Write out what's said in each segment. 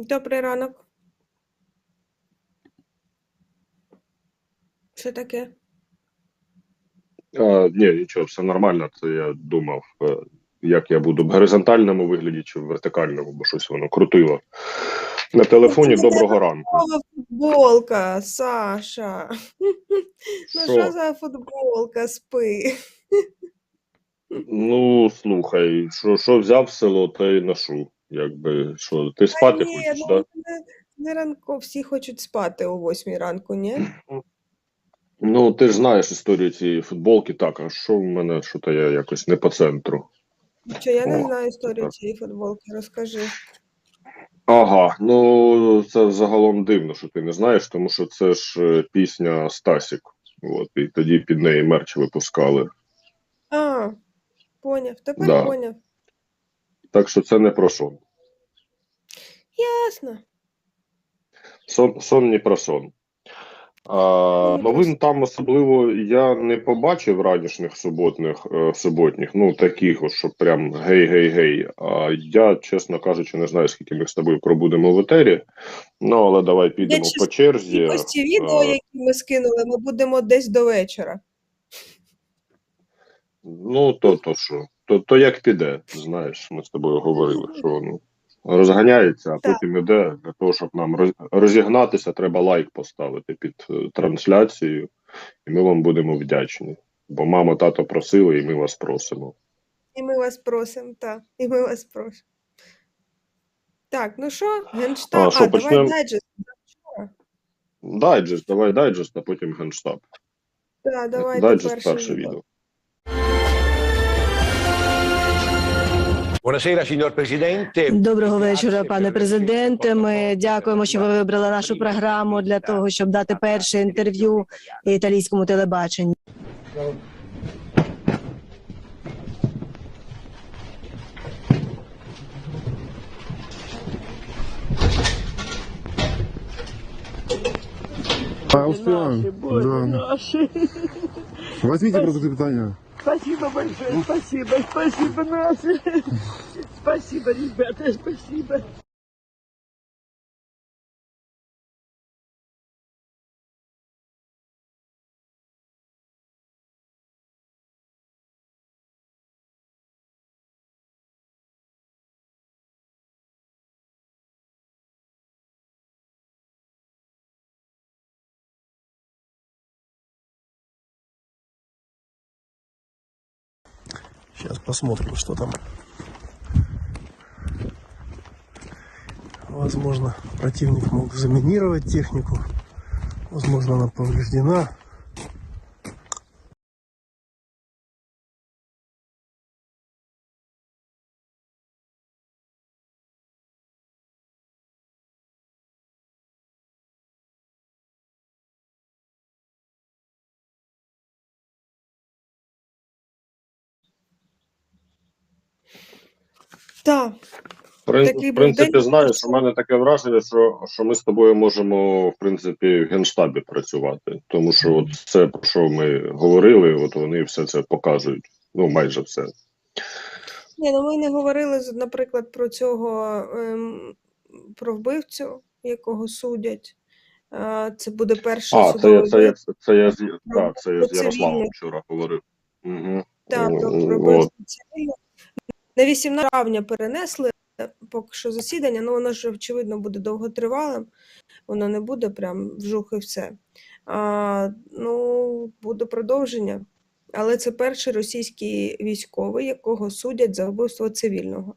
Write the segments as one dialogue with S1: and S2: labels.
S1: Добрий ранок. Що таке?
S2: Ні, нічого, все нормально. Це я думав, як я буду в горизонтальному вигляді чи в вертикальному, бо щось воно крутило. На телефоні
S1: Це
S2: доброго ранку.
S1: нова футболка, Саша. Ну що
S2: Що?
S1: за футболка, спи.
S2: Ну, слухай, що взяв в село, те й ношу. Якби, що, ти
S1: Та
S2: спати
S1: ні,
S2: хочеш,
S1: ну
S2: так?
S1: не ранку, всі хочуть спати о 8 ранку, ні?
S2: Ну, ти ж знаєш історію цієї футболки, так, а що в мене, що-то я якось не по центру.
S1: Що я не
S2: О,
S1: знаю
S2: це
S1: історію
S2: так.
S1: цієї футболки, розкажи.
S2: Ага, ну це загалом дивно, що ти не знаєш, тому що це ж пісня Стасік. От, і тоді під неї мерч випускали.
S1: А, поняв, тепер
S2: Да.
S1: поняв.
S2: Так що це не про сон.
S1: Ясно.
S2: Сон не про сон.
S1: Не
S2: Новин
S1: просто.
S2: там особливо я не побачив ранішніх суботніх, ну таких, от, що прям гей-гей-гей. А я, чесно кажучи, не знаю, скільки ми з тобою пробудемо в етері. Ну, але давай
S1: Я
S2: підемо по
S1: чесно,
S2: черзі.
S1: ось ці відео, які ми скинули, ми будемо десь до вечора.
S2: Ну, то що? То як піде, знаєш, ми з тобою говорили, що ну, розганяється, а
S1: Так.
S2: потім іде. Для того, щоб нам розігнатися, треба лайк поставити під трансляцією, і ми вам будемо вдячні. Бо мама, тато просили, і ми вас просимо.
S1: І ми вас просимо, так. І ми вас просимо. Так, ну що, Генштаб.
S2: Що,
S1: Давай
S2: почнемо?
S1: дайджест.
S2: Дайджест, давай дайджест, а потім генштаб.
S1: Так, давайте
S2: Дайджест
S1: перше
S2: перше
S1: відео.
S2: відео.
S3: Доброго вечора, пане президенте. Ми дякуємо, що ви вибрали нашу програму для того, щоб дати перше інтерв'ю італійському телебаченню.
S4: Успеваем. Да. Возьмите продукты питания.
S5: Спасибо большое, спасибо, наши. Спасибо, ребята, спасибо.
S6: Сейчас посмотрим, что там. Возможно, противник мог заминировать технику. Возможно, она повреждена.
S1: Так, такий
S2: В
S1: був день.
S2: принципі, знаєш, у мене таке враження, що ми з тобою можемо, в принципі, в Генштабі працювати. Тому що от все, про що ми говорили, от вони все це показують. Ну, майже все.
S1: Ні, ну ми не говорили, наприклад, про цього, про вбивцю, якого судять. Це буде перший судовий вирок
S2: Це я
S1: про
S2: з Ярославом
S1: цивільних.
S2: вчора говорив. Угу.
S1: Так, про
S2: От.
S1: вбивство цивільних. На 18 травня перенесли поки що засідання, ну воно ж, очевидно, буде довготривалим. Воно не буде прям вжух і все. Ну, буде продовження. Але це перший російський військовий, якого судять за вбивство цивільного.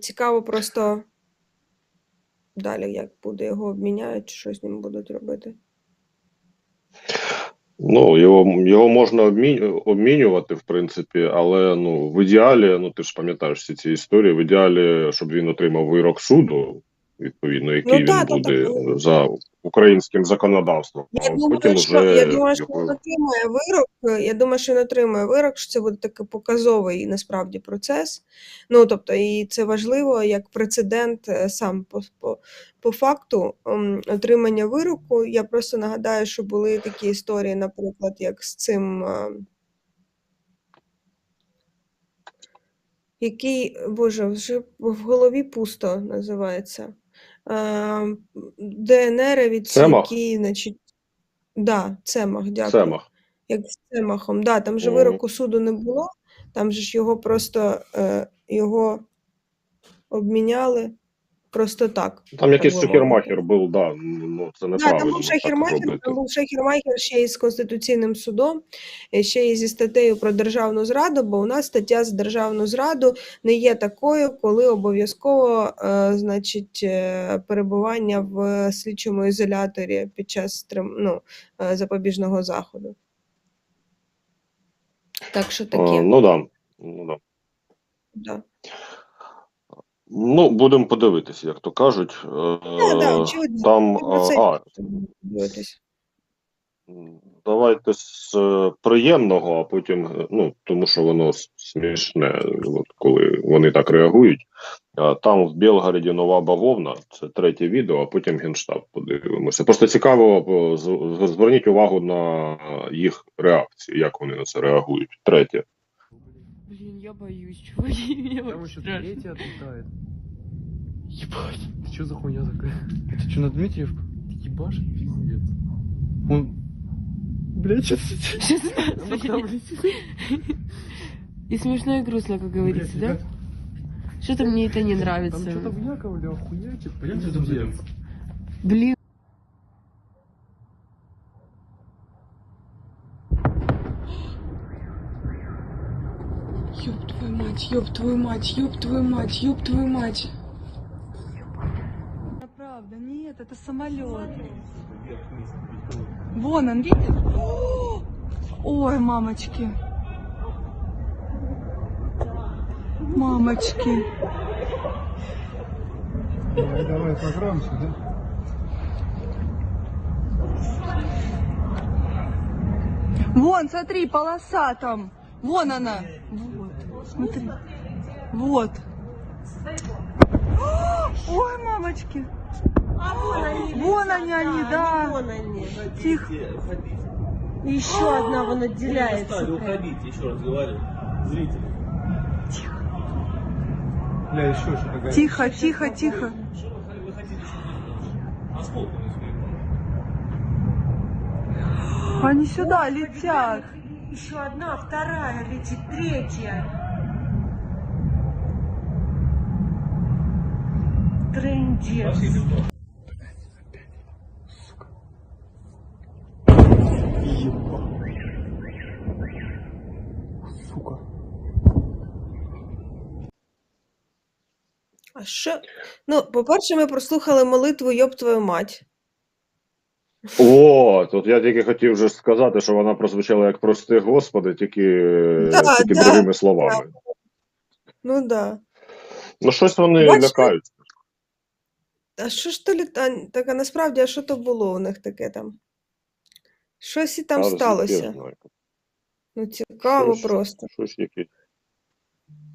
S1: Цікаво просто далі, як буде, його обміняють, чи щось з ним будуть робити.
S2: Ну, його можна обмінювати, в принципі, але ну, в ідеалі, ну ти ж пам'ятаєш всі ці історії, в ідеалі, щоб він отримав вирок суду, відповідно, який він буде за українським законодавством.
S1: Я
S2: Потім
S1: думаю, що
S2: уже
S1: він отримає вирок. Я думаю, що він отримає вирок, що це буде такий показовий насправді процес. Ну, тобто, і це важливо як прецедент сам по факту отримання вироку. Я просто нагадаю, що були такі історії, наприклад, як з цим який, боже, вже в голові пусто називається. ДНР від
S2: Цемах?
S1: які, значить, да, Цемах, дякую.
S2: Цемах.
S1: Як з Цемахом. Да, там же
S2: Мгм.
S1: вироку суду не було, там же ж його просто його обміняли просто так.
S2: Там якийсь
S1: би мовити.
S2: шухермахер був, да, ну це
S1: Да, там
S2: неправильно
S1: був
S2: так
S1: шахермахер,
S2: робити.
S1: там був шахермахер ще й з Конституційним судом, ще й зі статтею про державну зраду, бо у нас стаття за державну зраду не є такою, коли обов'язково, значить, перебування в слідчому ізоляторі під час запобіжного заходу. Так що таке.
S2: Ну да. Ну, да.
S1: Да.
S2: Ну, будемо подивитися, як то кажуть.
S1: Да, очевидно.
S2: Там,
S1: Про це дивитись.
S2: давайте з приємного, а потім, тому що воно смішне, от, коли вони так реагують. Там в Білгороді нова бавовна, це 3-е відео, а потім Генштаб подивимося. Просто цікаво, зверніть увагу на їх реакцію, як вони на це реагують. 3-е.
S7: Блин, я боюсь, чуваки, мне
S8: Там
S7: очень
S8: еще
S7: страшно.
S8: третий отлетает.
S7: Ебать.
S8: Ты что за хуйня такая? Это что, на Дмитриевку? Ты ебашь? Пиздец. Он... Блядь, что ты...
S7: 16. И смешно и грустно, как говорится, да? Что-то мне это не нравится.
S8: Там что-то в Яковле охуячит. Пиздец.
S7: Блин. Ёб твою мать, ёб твою мать, ёб твою мать, ёб твою мать.
S9: Правда, нет, это самолет. Вон он, видишь? Ой, мамочки. Мамочки.
S4: Давай погромче, да?
S9: Вон, смотри, полоса там. Вон она. Вот, смотри. Вот. Ой, мамочки. Вон они, да.
S5: Вон они.
S9: Тихо.
S5: Еще одна вон отделяется.
S10: Уходите, еще раз говорю. Зрители.
S8: Бля, еще что-то.
S9: Тихо, тихо, тихо.
S10: Вы хотите, чтобы осколком
S9: Они сюда летят.
S5: Еще одна, вторая летит, третья. Трындец.
S8: Сука.
S1: А що? Ну, по-перше, ми прослухали молитву «Йоб твою мать».
S2: О, тут я тільки хотів вже сказати, що вона прозвучала як «Прости Господи», тільки другими словами.
S1: Ну, да.
S2: Ну, щось вони
S1: Бачите?
S2: лякаються.
S1: А що ж то так, а насправді, а що то було у них таке там? Щось і там
S2: Зараз я
S1: сталося.
S2: знаю.
S1: Ну, цікаво
S2: Щось-
S1: просто.
S2: Щось якісь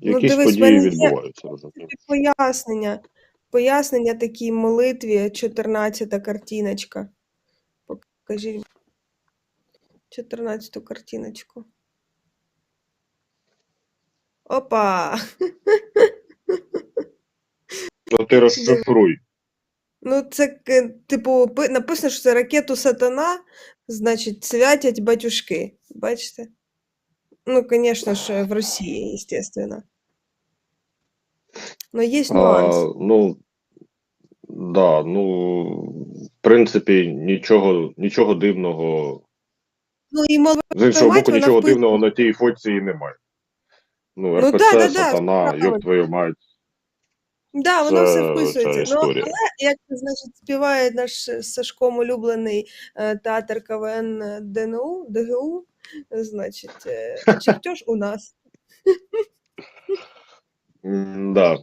S1: Ну, дивись, в
S2: події
S1: мене є
S2: відбуваються, розумієш?
S1: Пояснення такій молитві, 14-та картиночка. Покажіть 14-ту картиночку. Опа!
S2: Ну, ти розшифруй.
S1: Ну, це, типу, написано, що це ракету сатана, значить, святять батюшки. Бачите? Ну, звісно ж, в Росії, естественно. Но є нюанс.
S2: Да, в принципі, нічого дивного.
S1: Ну, і молитва
S2: З іншого
S1: мать,
S2: боку,
S1: вона
S2: нічого
S1: вписана.
S2: дивного на тій фотці і немає. Ну,
S1: Ну,
S2: РПЦ,
S1: да,
S2: сатана,
S1: правильно.
S2: йоб твою мать.
S1: Да, воно все
S2: Це
S1: вписується.
S2: ця
S1: Ну,
S2: історія.
S1: але, як, значить, співає наш з Сашком улюблений театр КВН ДГУ, значить, чертеж у нас.
S2: Да.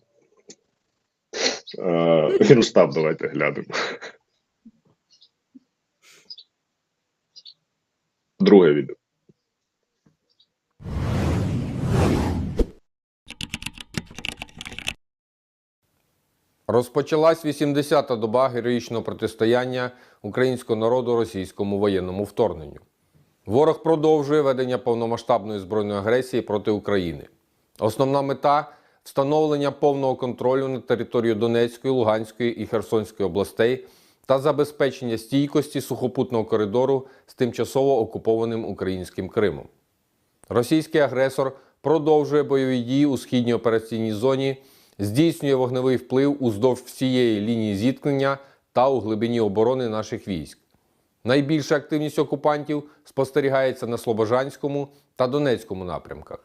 S2: Генштаб давайте глянемо. Друге відео.
S11: Розпочалась 80-та доба героїчного протистояння українського народу російському воєнному вторгненню. Ворог продовжує ведення повномасштабної збройної агресії проти України. Основна мета встановлення повного контролю над територією Донецької, Луганської і Херсонської областей та забезпечення стійкості сухопутного коридору з тимчасово окупованим українським Кримом. Російський агресор продовжує бойові дії у східній операційній зоні, здійснює вогневий вплив уздовж всієї лінії зіткнення та у глибині оборони наших військ. Найбільша активність окупантів спостерігається на Слобожанському та Донецькому напрямках.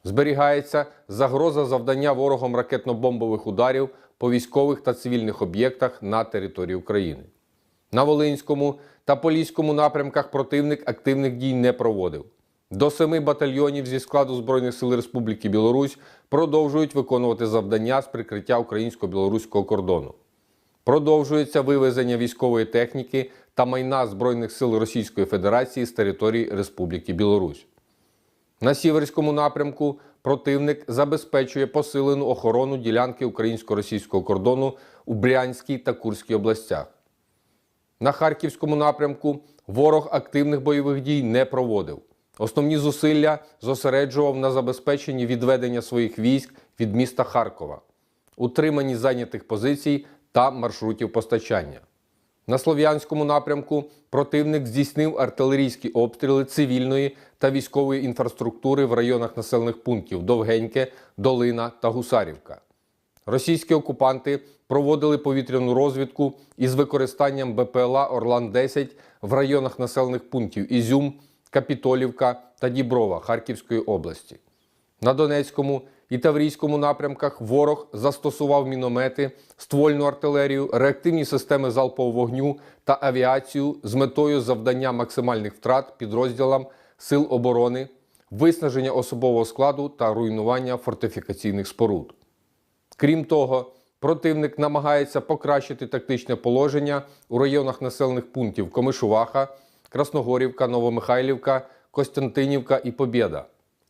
S11: Зберігається загроза завдання ворогом ракетно-бомбових ударів по військових та цивільних об'єктах на території України. На Волинському та Поліському напрямках противник активних дій не проводив. До 7 батальйонів зі складу Збройних сил Республіки Білорусь продовжують виконувати завдання з прикриття українсько-білоруського кордону. Продовжується вивезення військової техніки та майна Збройних сил Російської Федерації з території Республіки Білорусь. На Сіверському напрямку противник забезпечує посилену охорону ділянки українсько-російського кордону у Брянській та Курській областях. На Харківському напрямку ворог активних бойових дій не проводив. Основні зусилля зосереджував на забезпеченні відведення своїх військ від міста Харкова, утриманні зайнятих позицій та маршрутів постачання. На Слов'янському напрямку противник здійснив артилерійські обстріли цивільної та військової інфраструктури в районах населених пунктів Довгеньке, Долина та Гусарівка. Російські окупанти проводили повітряну розвідку із використанням БПЛА «Орлан-10» в районах населених пунктів Ізюм, Капітолівка та Діброва Харківської області. На Донецькому і Таврійському напрямках ворог застосував міномети, ствольну артилерію, реактивні системи залпового вогню та авіацію з метою завдання максимальних втрат підрозділам Сил оборони, виснаження особового складу та руйнування фортифікаційних споруд. Крім того, противник намагається покращити тактичне положення у районах населених пунктів Комишуваха, Красногорівка, Новомихайлівка, Костянтинівка і Побєда.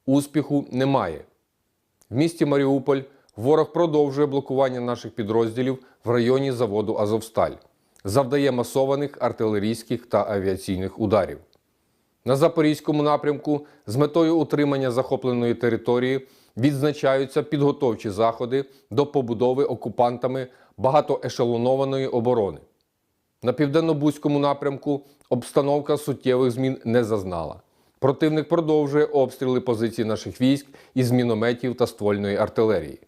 S11: Успіху немає. В місті Маріуполь ворог продовжує блокування наших підрозділів в районі заводу «Азовсталь», завдає масованих артилерійських та авіаційних ударів. На Запорізькому напрямку з метою утримання захопленої території відзначаються підготовчі заходи до побудови окупантами багатоешелонованої оборони. На Південно-Бузькому напрямку обстановка суттєвих змін не зазнала. Противник продовжує обстріли позицій наших військ із мінометів та ствольної артилерії.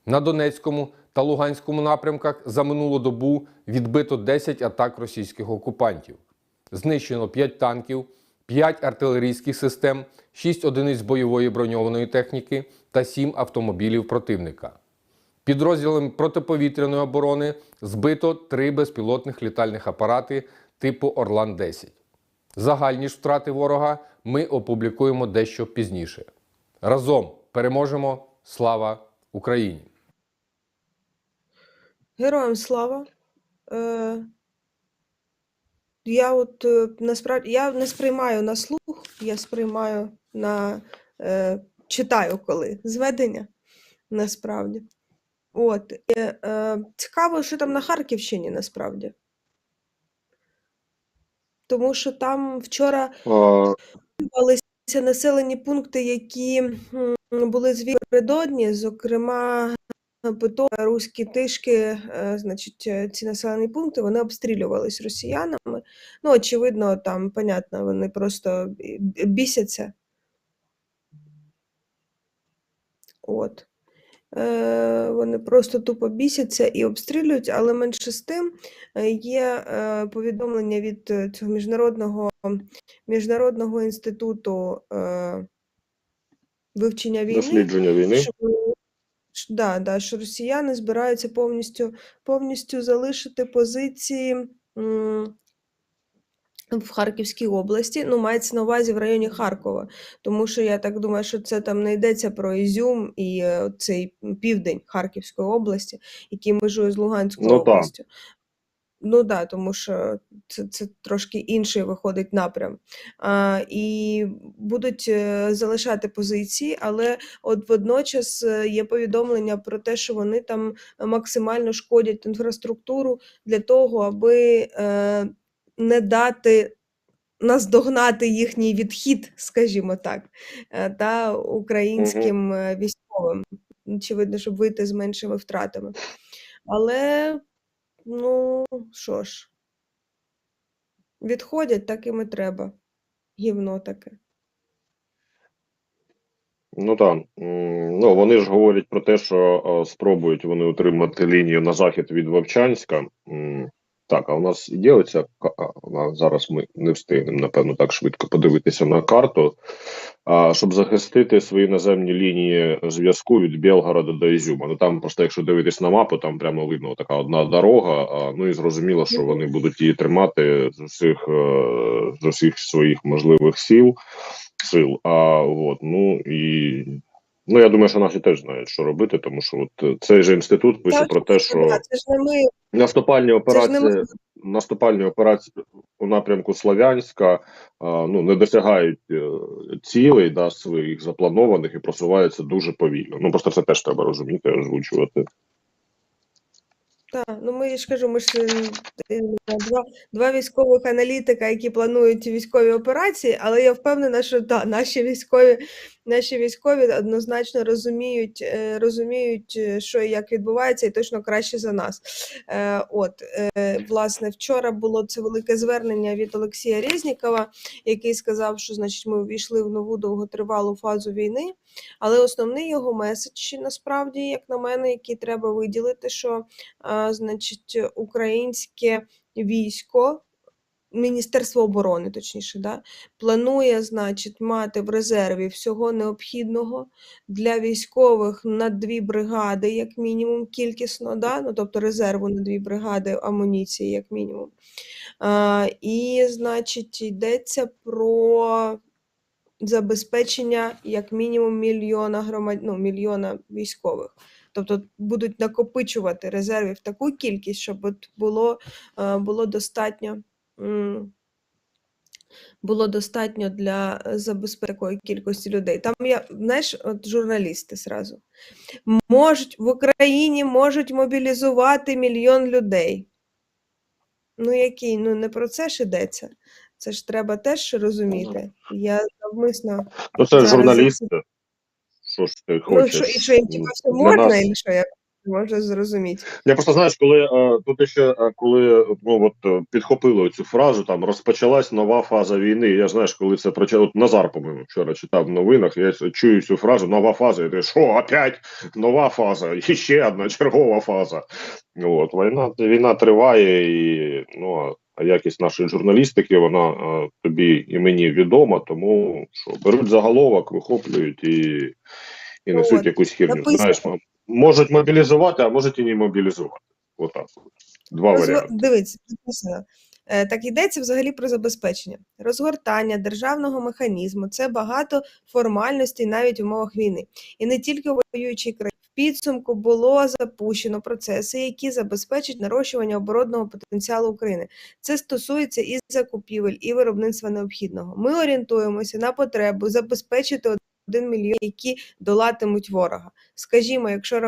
S11: На Донецькому та Луганському напрямках за минулу добу відбито 10 атак російських окупантів. Знищено 5 танків, 5 артилерійських систем, 6 одиниць бойової броньованої техніки та 7 автомобілів противника. Підрозділами протиповітряної оборони збито 3 безпілотних літальних апарати типу «Орлан-10». Загальні ж втрати ворога ми опублікуємо дещо пізніше. Разом переможемо! Слава Україні!
S1: Героям слава! Насправді я не сприймаю на слух, я сприймаю на читаю коли зведення насправді. Цікаво, що там на Харківщині насправді. Тому що там вчора відбувалися населені пункти, які були звільнені напередодні, зокрема, Руські Тишки, значить, ці населені пункти, вони обстрілювались росіянами. Ну, очевидно, там, понятно, вони просто бісяться. Вони просто тупо бісяться і обстрілюють, але менше з тим є повідомлення від цього міжнародного інституту вивчення війни.
S2: Дослідження війни.
S1: Що росіяни збираються повністю залишити позиції в Харківській області, мається на увазі в районі Харкова, тому що я так думаю, що це там не йдеться про Ізюм і цей південь Харківської області, який межує з Луганською областю. Тому що це трошки інший виходить напрям. І будуть залишати позиції, але от водночас є повідомлення про те, що вони там максимально шкодять інфраструктуру для того, аби не дати наздогнати їхній відхід, скажімо так, та українським військовим. очевидно, щоб вийти з меншими втратами. Але, ну, що ж, відходять, так їм і треба. Гівно таке.
S2: Ну так. Ну, вони ж говорять про те, що спробують вони утримати лінію на захід від Вовчанська. Так, а у нас ділиться, зараз ми не встигнемо, напевно, так швидко подивитися на карту, щоб захистити свої наземні лінії зв'язку від Білгорода до Ізюма. Ну там просто, якщо дивитись на мапу, там прямо видно така одна дорога, ну і зрозуміло, що вони будуть її тримати з усіх своїх можливих сил. Ну і я думаю, що наші теж знають, що робити, тому що от цей же інститут пише про те, що
S1: це ж не ми.
S2: наступальні операції у напрямку Слов'янська не досягають цілей своїх запланованих і просуваються дуже повільно. Ну просто це теж треба розуміти, озвучувати.
S1: Так, ну ми ж кажу, ми ж два військових аналітика, які планують військові операції, але я впевнена, що наші військові однозначно розуміють, що і як відбувається, і точно краще за нас. Власне, вчора було це велике звернення від Олексія Резнікова, який сказав, що, значить, ми увійшли в нову довготривалу фазу війни, але основний його меседж, насправді, як на мене, який треба виділити, що, значить, українське військо, Міністерство оборони, точніше, планує, значить, мати в резерві всього необхідного для військових на 2 бригади, як мінімум, кількісно, тобто резерву на 2 бригади амуніції, як мінімум. І, значить, йдеться про забезпечення як мінімум мільйона військових. Тобто будуть накопичувати резервів таку кількість, щоб було достатньо для забезпечення такої кількості людей. Там журналісти зразу. В Україні можуть мобілізувати 1 мільйон людей. Не про це ж йдеться. Це ж треба теж розуміти. Я навмисно...
S2: це журналісти. Що ж ти хочеш?
S1: І що їм все можна, і що я можу зрозуміти?
S2: Я просто, знаєш, коли підхопили цю фразу, там розпочалась нова фаза війни. Я знаєш, коли це прочитав, Назар, по-моєму, вчора читав в новинах, я чую цю фразу «нова фаза», я кажу, що, опять нова фаза, і ще одна чергова фаза. Війна триває, і а якість нашої журналістики, вона тобі і мені відома, тому що беруть заголовок, вихоплюють і несуть якусь херню. Знаєш, можуть мобілізувати, а можуть і не мобілізувати. Отак. 2 варіанти.
S1: Дивіться, написано. Так йдеться взагалі про забезпечення. Розгортання державного механізму – це багато формальностей навіть в умовах війни. І не тільки у воюючій країні. В підсумку було запущено процеси, які забезпечать нарощування оборонного потенціалу України. Це стосується і закупівель, і виробництва необхідного. Ми орієнтуємося на потребу забезпечити 1 мільйон, які долатимуть ворога. Скажімо, якщо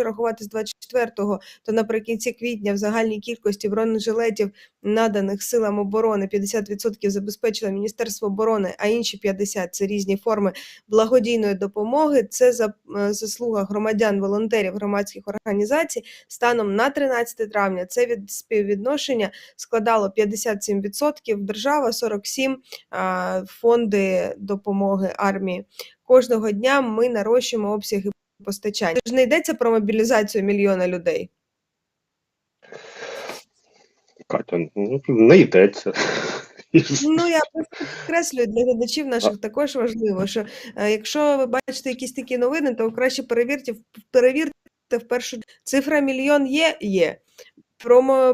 S1: рахувати з 24-го, то наприкінці квітня в загальній кількості бронежилетів, наданих силам оборони, 50% забезпечило Міністерство оборони, а інші 50% – це різні форми благодійної допомоги. Це заслуга громадян, волонтерів, громадських організацій. Станом на 13 травня це співвідношення складало 57%, держава 47%, фонди допомоги армії. Кожного дня ми нарощуємо обсяги постачання. Тож не йдеться про мобілізацію 1 мільйона людей.
S2: Катя, не йдеться.
S1: Я просто підкреслюю, для глядачів наших також важливо, що якщо ви бачите якісь такі новини, то краще перевірте вперше. Цифра 1 мільйон є.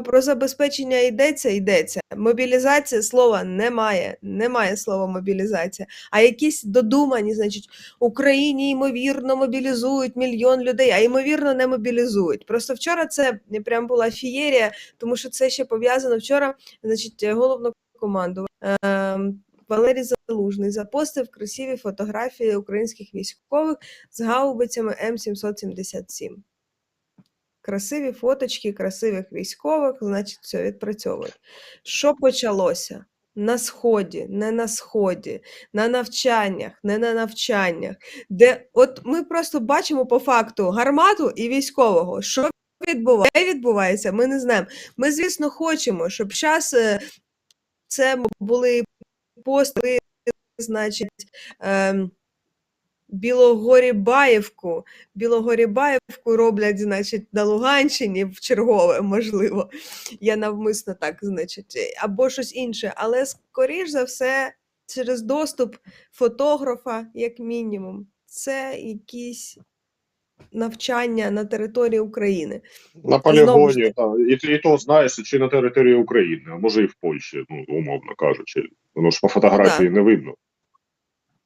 S1: Про забезпечення йдеться. Мобілізація слова немає слова мобілізація. А якісь додумані, значить, Україні ймовірно мобілізують 1 мільйон людей, а ймовірно не мобілізують. Просто вчора це прям була фієрія, тому що це ще пов'язано вчора, значить, головнокомандувач Валерій Залужний запостив красиві фотографії українських військових з гаубицями М777. Красиві фоточки красивих військових, значить, все відпрацьовують. Що почалося? на Сході, не на Сході, на навчаннях, не на навчаннях, де от ми просто бачимо по факту гармату і військового. Що відбувається, ми не знаємо. Ми, звісно, хочемо, щоб зараз це були пости, значить, Білогорі-Баївку роблять, значить, на Луганщині в чергове, можливо. Я навмисно так, значить, або щось інше. Але, скоріш за все, через доступ фотографа, як мінімум, це якісь навчання на території України.
S2: На полігоні, і то, знаєш, чи на території України, а може і в Польщі, ну, умовно кажучи. Воно ж по фотографії не видно.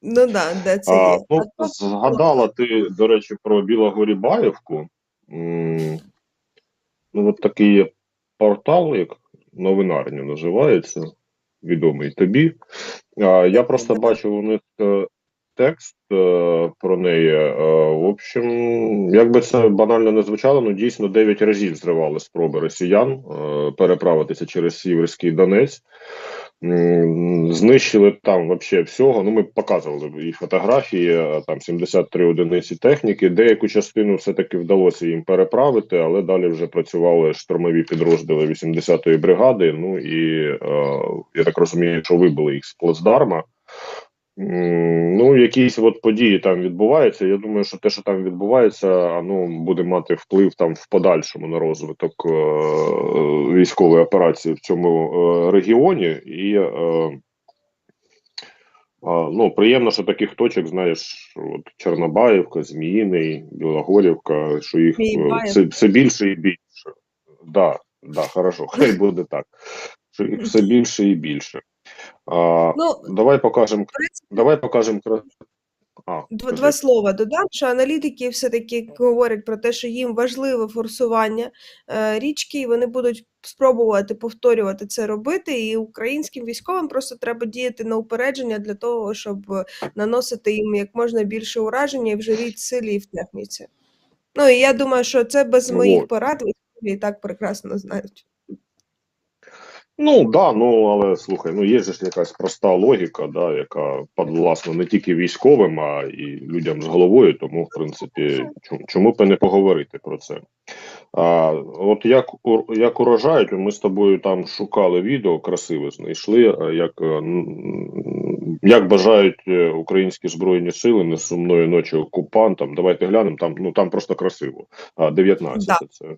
S1: Ну да, де це є.
S2: Ну, згадала ти, до речі, про Білогорі-Баївку. Ну, от такий є портал, як Новинарня називається, відомий тобі. Я просто бачив у них текст про неї. В общем, як би це банально не звучало, ну дійсно 9 разів зривали спроби росіян переправитися через Сіверський Донець. Знищили там вообще всього. Ну, ми показували і фотографії, там 73 одиниці техніки. Деяку частину все-таки вдалося їм переправити, але далі вже працювали штурмові підрозділи 80-ї бригади. Ну і я так розумію, що вибили їх з плацдарма. Ну, якісь от події там відбуваються. Я думаю, що те, що там відбувається, ну, буде мати вплив там в подальшому на розвиток військової операції в цьому регіоні. І ну, приємно, що таких точок, знаєш, от Чорнобаївка, Зміїний, Білогорівка, що їх все більше і більше. Да, хорошо, хай буде так. Що їх все більше і більше. Давай покажемо.
S1: Два слова додам, що аналітики все-таки говорять про те, що їм важливе форсування річки, і вони будуть спробувати повторювати це робити, і українським військовим просто треба діяти на упередження для того, щоб наносити їм як можна більше ураження і в живій силі, і в техніці. Ну, і я думаю, що це без моїх порад військові і так прекрасно знають.
S2: Ну, да, ну, але, слухай, ну, є ж якась проста логіка, да, яка підвласна не тільки військовим, а і людям з головою, тому, в принципі, чому б не поговорити про це. От як урожають, ми з тобою там шукали відео, красиве знайшли, як бажають українські Збройні Сили несумної ночі окупантам. Давайте глянемо, там, ну, там просто красиво. 19 це.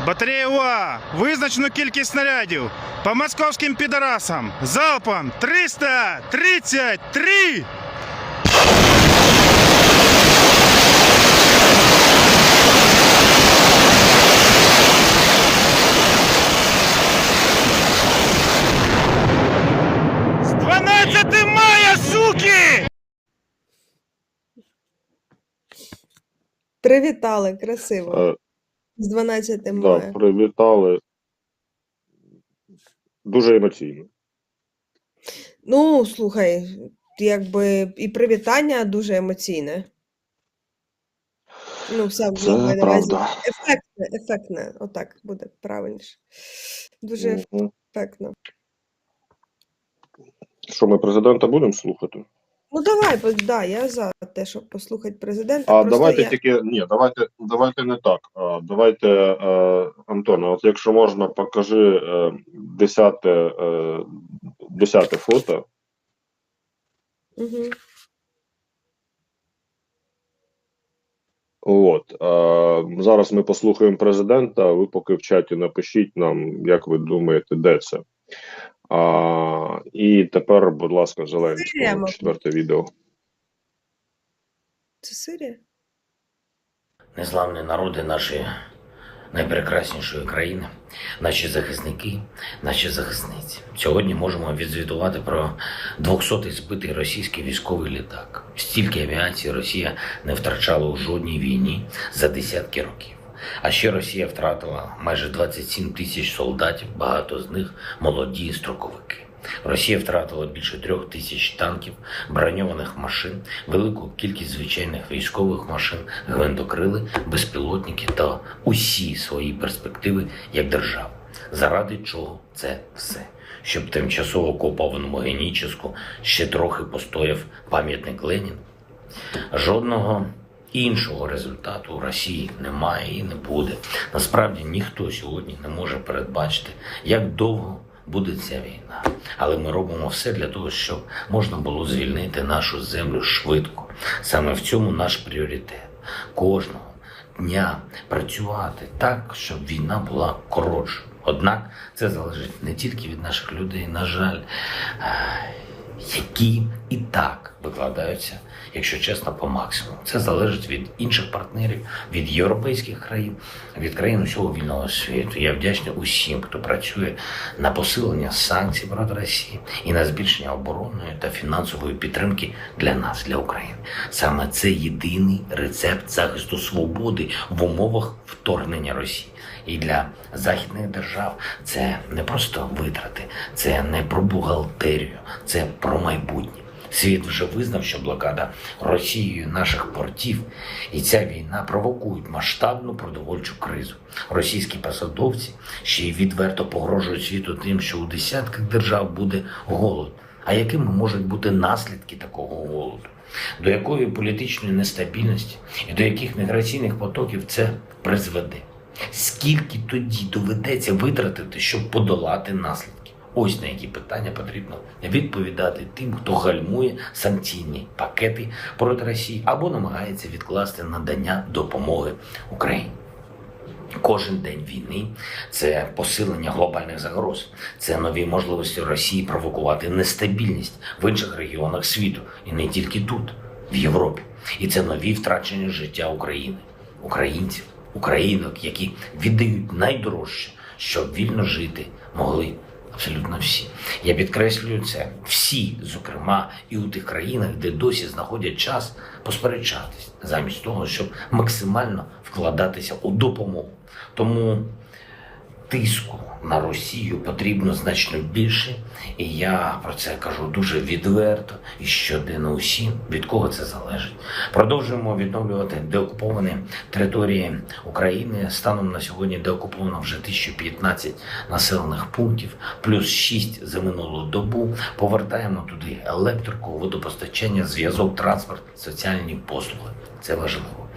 S12: Батарея УА, визначену кількість снарядів по московським підарасам залпом 333! З 12 мая, суки!
S1: Привітали, красиво. З 12 мая.
S2: Так, привітали. Дуже емоційно.
S1: Ну, слухай, якби і привітання дуже емоційне. Ну, все в наразі ефектне, отак буде правильніше. Дуже ефектно.
S2: Що, ми президента будемо слухати?
S1: Ну, давай, да, я за те, щоб послухати президента.
S2: Давайте тільки, давайте не так. Давайте, Антоне, от якщо можна, покажи 10-те фото.
S1: Угу.
S2: От, зараз ми послухаємо президента, ви поки в чаті напишіть нам, як ви думаєте, де це. І тепер, будь ласка, Зеленського, 4-те відео.
S1: Це Сирія?
S13: Незламні народи нашої найпрекраснішої країни, наші захисники, наші захисниці. Сьогодні можемо відзвітувати про 200-й збитий російський військовий літак. Стільки авіації Росія не втрачала у жодній війні за десятки років. А ще Росія втратила майже 27 тисяч солдатів, багато з них молоді строковики. Росія втратила більше 3 тисяч танків, броньованих машин, велику кількість звичайних військових машин, гвинтокрили, безпілотники та усі свої перспективи як держава. Заради чого це все? Щоб тимчасово окупованому Геніческу ще трохи постояв пам'ятник Леніну? Жодного іншого результату у Росії немає і не буде. Насправді ніхто сьогодні не може передбачити, як довго буде ця війна. Але ми робимо все для того, щоб можна було звільнити нашу землю швидко. Саме в цьому наш пріоритет. Кожного дня працювати так, щоб війна була коротша. Однак це залежить не тільки від наших людей, на жаль, які і так викладаються, якщо чесно, по максимуму. Це залежить від інших партнерів, від європейських країн, від країн усього вільного світу. Я вдячний усім, хто працює на посилення санкцій проти Росії і на збільшення оборонної та фінансової підтримки для нас, для України. Саме це єдиний рецепт захисту свободи в умовах вторгнення Росії. І для західних держав це не просто витрати, це не про бухгалтерію, це про майбутнє. Світ вже визнав, що блокада Росією наших портів і ця війна провокують масштабну продовольчу кризу. Російські посадовці ще й відверто погрожують світу тим, що у десятках держав буде голод. А якими можуть бути наслідки такого голоду? До якої політичної нестабільності і до яких міграційних потоків це призведе? Скільки тоді доведеться витратити, щоб подолати наслідки? Ось на які питання потрібно відповідати тим, хто гальмує санкційні пакети проти Росії або намагається відкласти надання допомоги Україні. Кожен день війни – це посилення глобальних загроз, це нові можливості Росії провокувати нестабільність в інших регіонах світу, і не тільки тут, в Європі. І це нові втрачені життя України, українців, українок, які віддають найдорожче, щоб вільно жити могли абсолютно всі. Я підкреслюю це. Всі, зокрема, і у тих країнах, де досі знаходять час посперечатись, замість того, щоб максимально вкладатися у допомогу. Тому тиску на Росію потрібно значно більше, і я про це кажу дуже відверто і щоденно усім, від кого це залежить. Продовжуємо відновлювати деокуповані території України. Станом на сьогодні деокуповано вже 1015 населених пунктів, плюс 6 за минулу добу. Повертаємо туди електрику, водопостачання, зв'язок, транспорт, соціальні послуги. Це важливо.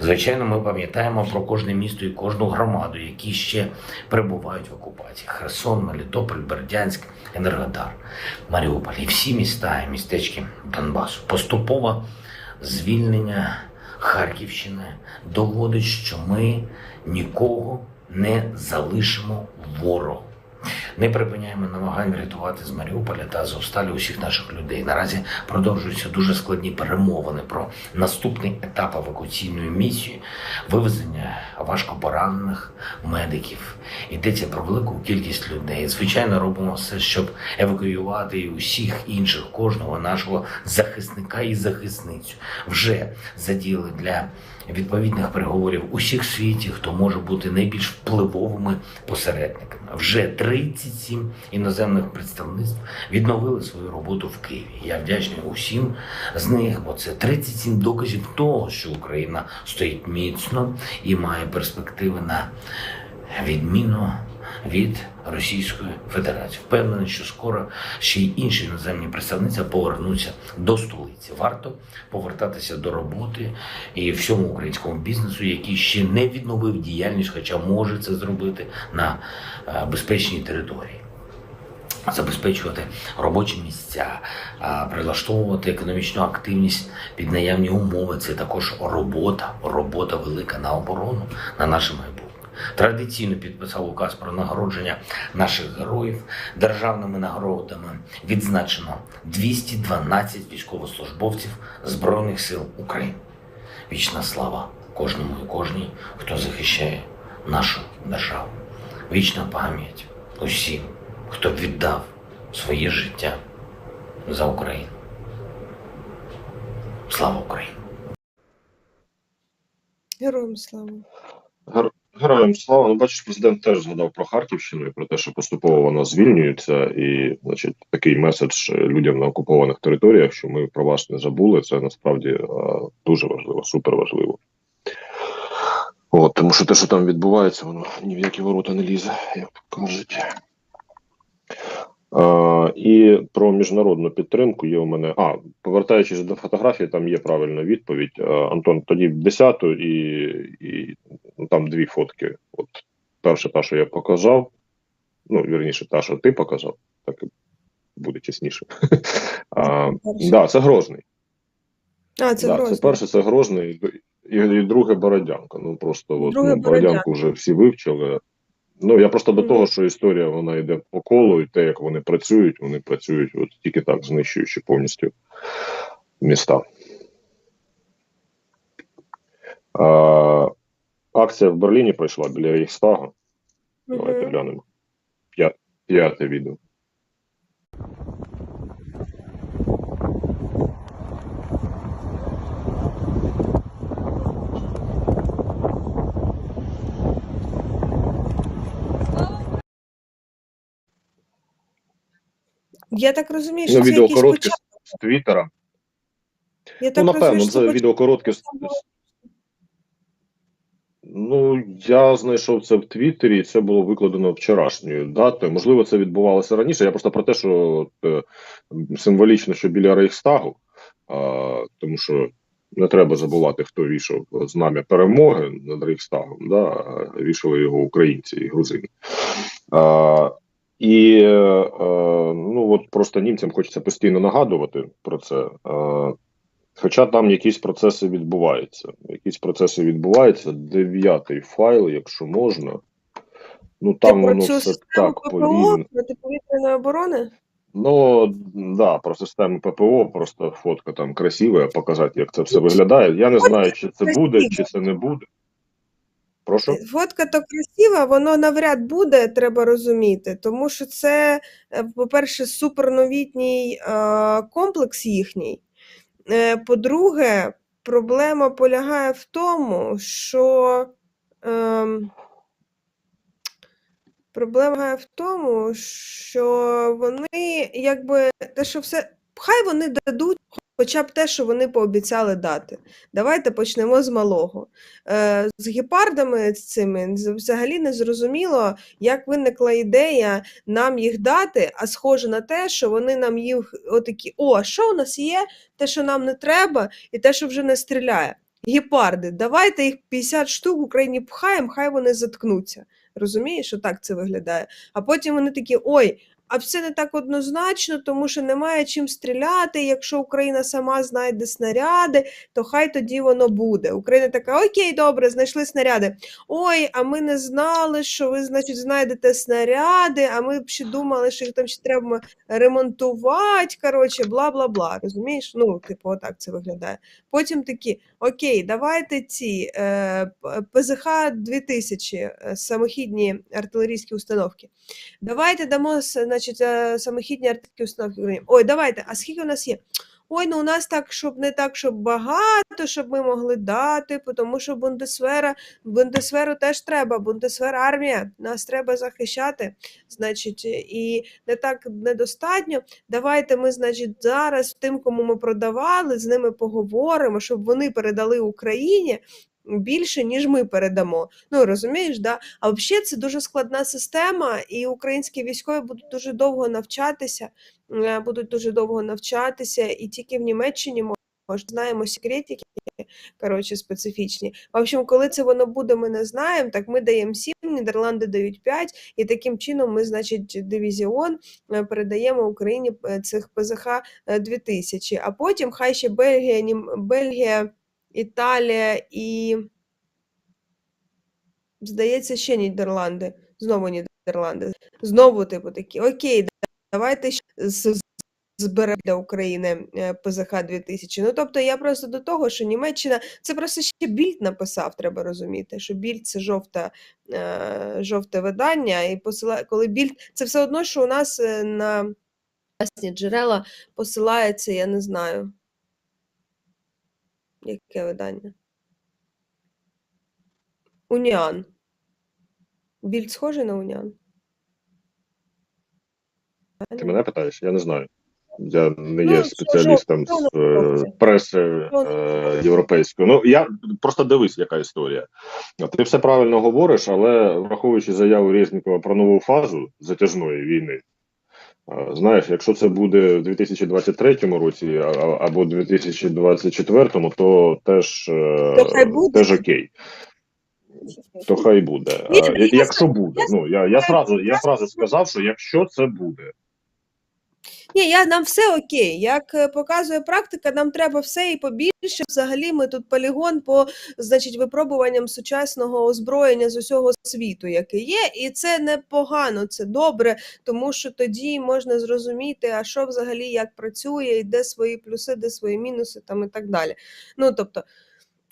S13: Звичайно, ми пам'ятаємо про кожне місто і кожну громаду, які ще перебувають в окупації. Херсон, Мелітополь, Бердянськ, Енергодар, Маріуполь і всі міста і містечки Донбасу. Поступове звільнення Харківщини доводить, що ми нікого не залишимо ворогу. Не припиняємо намагань врятувати з Маріуполя та Азовсталі усіх наших людей. Наразі продовжуються дуже складні перемовини про наступний етап евакуаційної місії, вивезення важкопоранених медиків. Йдеться про велику кількість людей. Звичайно, робимо все, щоб евакуювати і усіх інших, кожного нашого захисника і захисницю. Вже задіяли для відповідних переговорів усіх в світі, хто може бути найбільш впливовими посередниками. Вже 37 іноземних представництв відновили свою роботу в Києві. Я вдячний усім з них, бо це 37 доказів того, що Україна стоїть міцно і має перспективи на відміну від Російської Федерації. Впевнений, що скоро ще й інші іноземні представниці повернуться до столиці. Варто повертатися до роботи і всьому українському бізнесу, який ще не відновив діяльність, хоча може це зробити на безпечній території. Забезпечувати робочі місця, прилаштовувати економічну активність під наявні умови. Це також робота велика на оборону, на наше майбутнє. Традиційно підписав указ про нагородження наших героїв державними нагородами. Відзначено 212 військовослужбовців Збройних сил України. Вічна слава кожному і кожній, хто захищає нашу державу. Вічна пам'ять усім, хто віддав своє життя за Україну. Слава Україні!
S1: Героям слава!
S2: Героям слава. Ну, бачиш, президент теж згадав про Харківщину і про те, що поступово вона звільнюється, і, значить, такий меседж людям на окупованих територіях, що ми про вас не забули, це насправді дуже важливо, супер важливо. От, тому що те, що там відбувається, воно ні в які ворота не лізе, як кажуть. І про міжнародну підтримку є у мене. Повертаючись до фотографії, там є правильна відповідь. Антон, тоді 10-ту і там 2 фотки. От перша та, що я показав, ну, вірніше, та, що ти показав, так і буде чесніше. Да, це Грозний.
S1: Це Грозний.
S2: Це перше, це Грозний, і друге Бородянка. Ну, просто от, Бородянку вже всі вивчили. Ну, я просто до того, що історія, вона йде по колу, і те, як вони працюють от тільки так, знищуючи повністю міста. Акція в Берліні пройшла біля Рейхстагу. Давайте глянемо. 5-те відео.
S1: Я так розумію, що це
S2: відео
S1: якийсь
S2: коротке
S1: початок.
S2: з Твіттера.
S1: Я так
S2: Напевно,
S1: розумію, що
S2: це відео коротке. Ну, я знайшов це в Твіттері, і це було викладено вчорашньою датою. Можливо, це відбувалося раніше. Я просто про те, що символічно, що біля Рейхстагу, тому що не треба забувати, хто вішав знам'я перемоги над Рейхстагом, вішали його українці і грузини. Ну, от просто німцям хочеться постійно нагадувати про це. Хоча там якісь процеси відбуваються. 9-й файл, якщо можна. Ну, там воно все так повільно.
S1: Протиповітряної оборони?
S2: Ну, да, про систему ППО, просто фотка там красива, показати, як це все виглядає. Я не знаю, чи це буде, чи це не буде. Прошу?
S1: Фотка то красива, воно навряд буде, треба розуміти, тому що це, по-перше, суперновітній комплекс їхній. По-друге, проблема полягає в тому, що вони якби те, що все, хай вони дадуть хоча б те, що вони пообіцяли дати. Давайте почнемо з малого. З гепардами цими взагалі не зрозуміло, як виникла ідея нам їх дати, а схоже на те, що вони нам їх отакі: о, що у нас є, те, що нам не треба, і те, що вже не стріляє. Гепарди, давайте їх 50 штук в Україні пхаємо, хай вони заткнуться. Розумієш, що так це виглядає? А потім вони такі: ой, а все не так однозначно, тому що немає чим стріляти. Якщо Україна сама знайде снаряди, то хай тоді воно буде. Україна така: окей, добре, знайшли снаряди. Ой, а ми не знали, що ви, значить, знайдете снаряди, а ми б ще думали, що їх там ще треба ремонтувати, коротше, бла-бла-бла. Розумієш? Ну, типу, отак це виглядає. Потім такі: окей, давайте ці ПЗХ-2000, самохідні артилерійські установки. Давайте дамо, значить, самохідні артилерійські установки. Ой, давайте, а скільки у нас є? Ой, ну у нас так, щоб не так, щоб багато, щоб ми могли дати, тому що Бундесверу теж треба, Бундесвер армія, нас треба захищати, значить, і не так недостатньо. Давайте ми, значить, зараз тим, кому ми продавали, з ними поговоримо, щоб вони передали Україні більше, ніж ми передамо. Ну, розумієш, да? А взагалі це дуже складна система, і українські військові будуть дуже довго навчатися, і тільки в Німеччині знаємо секретики, коротше, специфічні. В общем, коли це воно буде, ми не знаємо, так ми даємо 7, Нідерланди дають 5, і таким чином ми, значить, дивізіон передаємо Україні цих ПЗХ-2000. А потім хай ще Бельгія, Італія і, здається, ще Нідерланди. Знову, типу, такі: окей, давайте зберемо для України ПЗХ-2000. Ну, тобто, я просто до того, що Німеччина, це просто ще Більд написав, треба розуміти, що Більд – це жовте видання, і коли Більд, це все одно, що у нас на власні джерела посилається, я не знаю, яке видання? Уніан. Більд схожий на Уніан?
S2: Ти мене питаєш? Я не знаю. Я не
S1: Ну,
S2: є
S1: що
S2: спеціалістом з преси європейської. Ну, я просто дивись, яка історія. Ти все правильно говориш, але враховуючи заяву Резнікова про нову фазу затяжної війни, знаєш, якщо це буде в 2023 році або 2024, то теж окей. То хай буде. Якщо буде. Ну, я сразу сказав, що якщо це буде.
S1: Ні, нам все окей. Як показує практика, нам треба все і побільше. Взагалі ми тут полігон по, значить, випробуванням сучасного озброєння з усього світу, яке є. І це непогано, це добре, тому що тоді можна зрозуміти, а що взагалі, як працює, і де свої плюси, де свої мінуси там і так далі. Ну, тобто,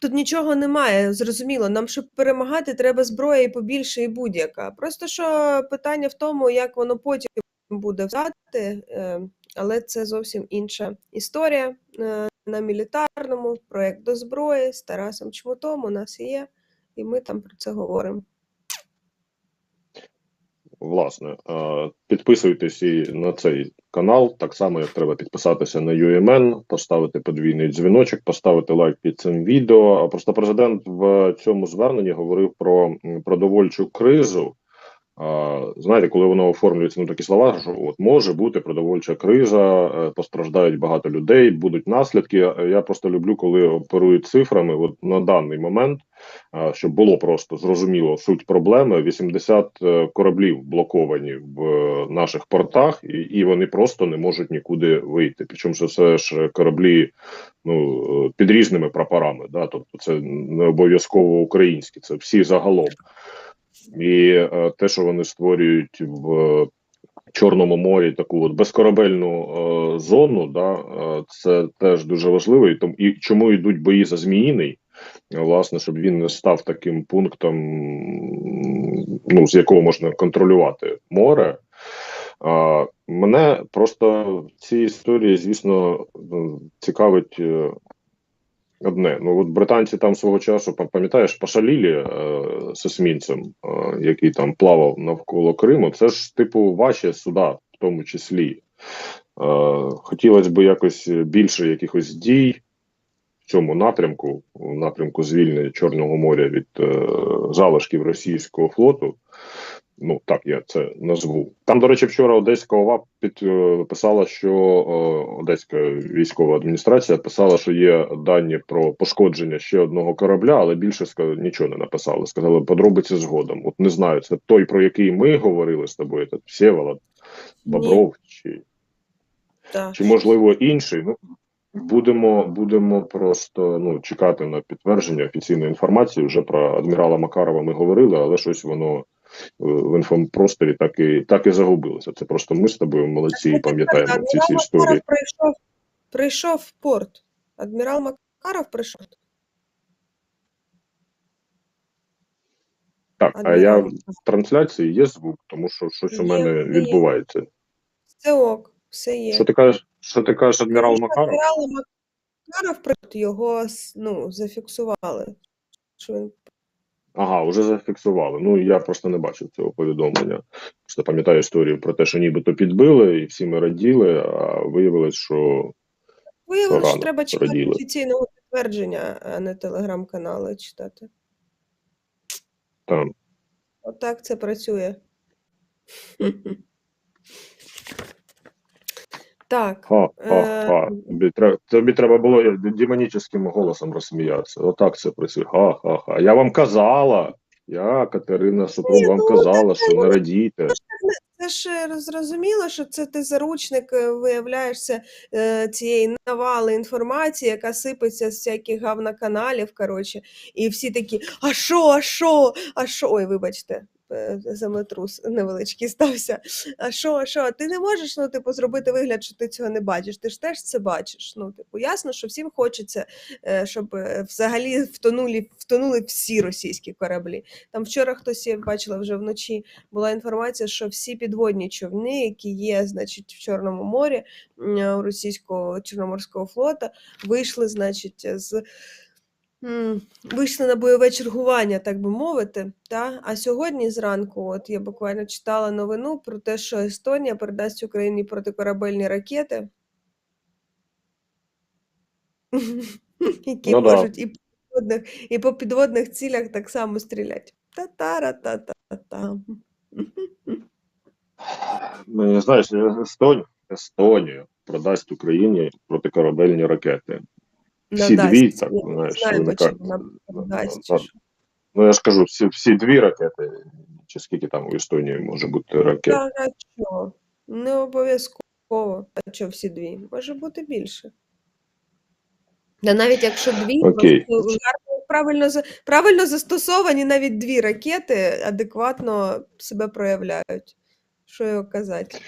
S1: тут нічого немає, зрозуміло. Нам, щоб перемагати, треба зброя і побільше, і будь-яка. Просто що питання в тому, як воно потім буде взяти, але це зовсім інша історія. На мілітарному проєкт до зброї з Тарасом Чмутом у нас є, і ми там про це говоримо.
S2: Власне, підписуйтесь і на цей канал, так само, як треба підписатися на UMN, поставити подвійний дзвіночок, поставити лайк під цим відео. Просто президент в цьому зверненні говорив про продовольчу кризу. Знаєте, коли воно оформлюється, такі слова, що от може бути продовольча криза, постраждають багато людей, будуть наслідки. Я просто люблю, коли оперують цифрами. От на даний момент, щоб було просто зрозуміло суть проблеми, 80 кораблів блоковані в наших портах, і вони просто не можуть нікуди вийти. Причому що це ж кораблі під різними прапорами, да? Тобто це не обов'язково українські, це всі загалом. І те, що вони створюють в Чорному морі таку от безкорабельну зону, да, це теж дуже важливо. І чому йдуть бої за Зміїний, власне, щоб він не став таким пунктом, з якого можна контролювати море. Мене просто в цій історії, звісно, цікавить одне. От британці там свого часу, пам'ятаєш, пошалілі з есмінцем, який там плавав навколо Криму. Це ж типу ваші суда, в тому числі. Хотілося б якось більше якихось дій в цьому напрямку, в напрямку звільнення Чорного моря від залишків російського флоту. Так я це назву. Там, до речі, вчора Одеська ОВА писала, що Одеська військова адміністрація писала, що є дані про пошкодження ще одного корабля, але більше нічого не написали. Сказали, подробиці згодом. От не знаю, це той, про який ми говорили з тобою, це Всеволод, Бобров, чи можливо інший. Будемо просто чекати на підтвердження офіційної інформації. Вже про адмірала Макарова ми говорили, але щось воно в інфопросторі так і загубилося. Це просто ми з тобою молодці і пам'ятаємо ці всі історії.
S1: Прийшов в порт. Адмірал Макаров прийшов.
S2: Так, а я в трансляції є звук, тому що щось у мене відбувається.
S1: Це ок, все є.
S2: Що ти кажеш, адмірал Макаров?
S1: Адмірал Макаров, його зафіксували. Що він...
S2: Ага, вже зафіксували. Я просто не бачив цього повідомлення. Просто пам'ятаю історію про те, що нібито підбили, і всі ми раділи, а виявилось, що
S1: що треба чекати офіційного підтвердження, а не телеграм-канали читати.
S2: Так.
S1: Отак це працює. Так.
S2: Тобі треба було демонічним голосом розсміятися. Отак це працює. Ха-ха-ха. Я вам казала, Катерина Супрун вам казала, що не радійте.
S1: Це ж зрозуміло, що це ти заручник виявляєшся цієї навали інформації, яка сипеться з всяких гавноканалів, коротше, і всі такі, а що? Ой, вибачте, землетрус невеличкий стався. А що? Ти не можеш, зробити вигляд, що ти цього не бачиш. Ти ж теж це бачиш. Ясно, що всім хочеться, щоб взагалі втонули всі російські кораблі. Там вчора хтось, я бачила вже вночі, була інформація, що всі підводні човни, які є, значить, в Чорному морі, у російського Чорноморського флота, вийшли, значить, вийшли на бойове чергування, так би мовити. А сьогодні зранку, я буквально читала новину про те, що Естонія передасть Україні протикорабельні ракети, які
S2: Ну да.
S1: можуть і по підводних цілях так само стріляти. Та-та-ра-та-та-та.
S2: Мені, знаєш, Естонію продасть Україні протикорабельні ракети. Всі дві,
S1: Надасть.
S2: так,
S1: Ми
S2: знаєш,
S1: знаємо, чи
S2: виникають.
S1: вона надасть, чи що.
S2: Ну, я ж кажу, всі дві ракети, чи скільки там у Естонії може бути ракет.
S1: Так, а що? Не обов'язково. А що всі дві? Може бути більше. Та навіть якщо дві,
S2: Окей.
S1: то правильно застосовані навіть дві ракети адекватно себе проявляють. Що його казати?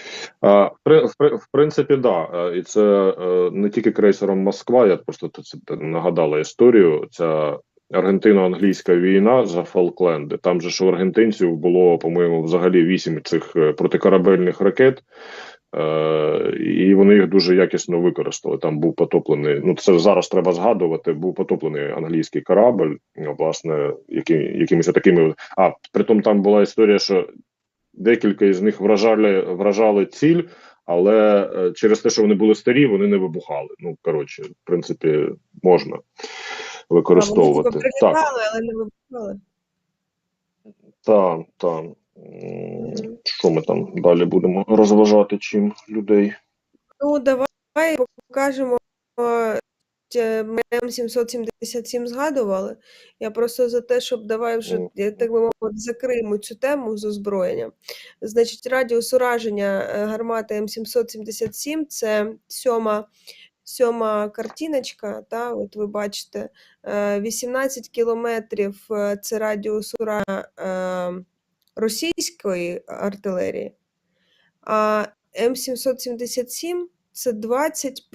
S2: В принципі, да. І це не тільки крейсером Москва, я просто нагадала історію. Ця аргентино-англійська війна за Фолкленди. Там же ж у аргентинців було, по-моєму, взагалі 8 цих протикорабельних ракет. І вони їх дуже якісно використали. Там був потоплений, ну це зараз треба згадувати, був потоплений англійський корабль, власне, якимись такими. Притом там була історія, що декілька із них вражали ціль, але через те, що вони були старі, вони не вибухали. Ну, коротше, в принципі, можна використовувати.
S1: Вони прилітали, але не вибухали.
S2: Так. Що ми там далі будемо розважати чим людей?
S1: Ну, давай покажемо. Ми М777 згадували. Я просто за те, щоб давай вже, так би мовити, закриємо цю тему з озброєнням. Значить, радіус ураження гармати М777 – це сьома картиночка, та, от ви бачите, 18 кілометрів – це радіус ураження російської артилерії, а М777 – це 20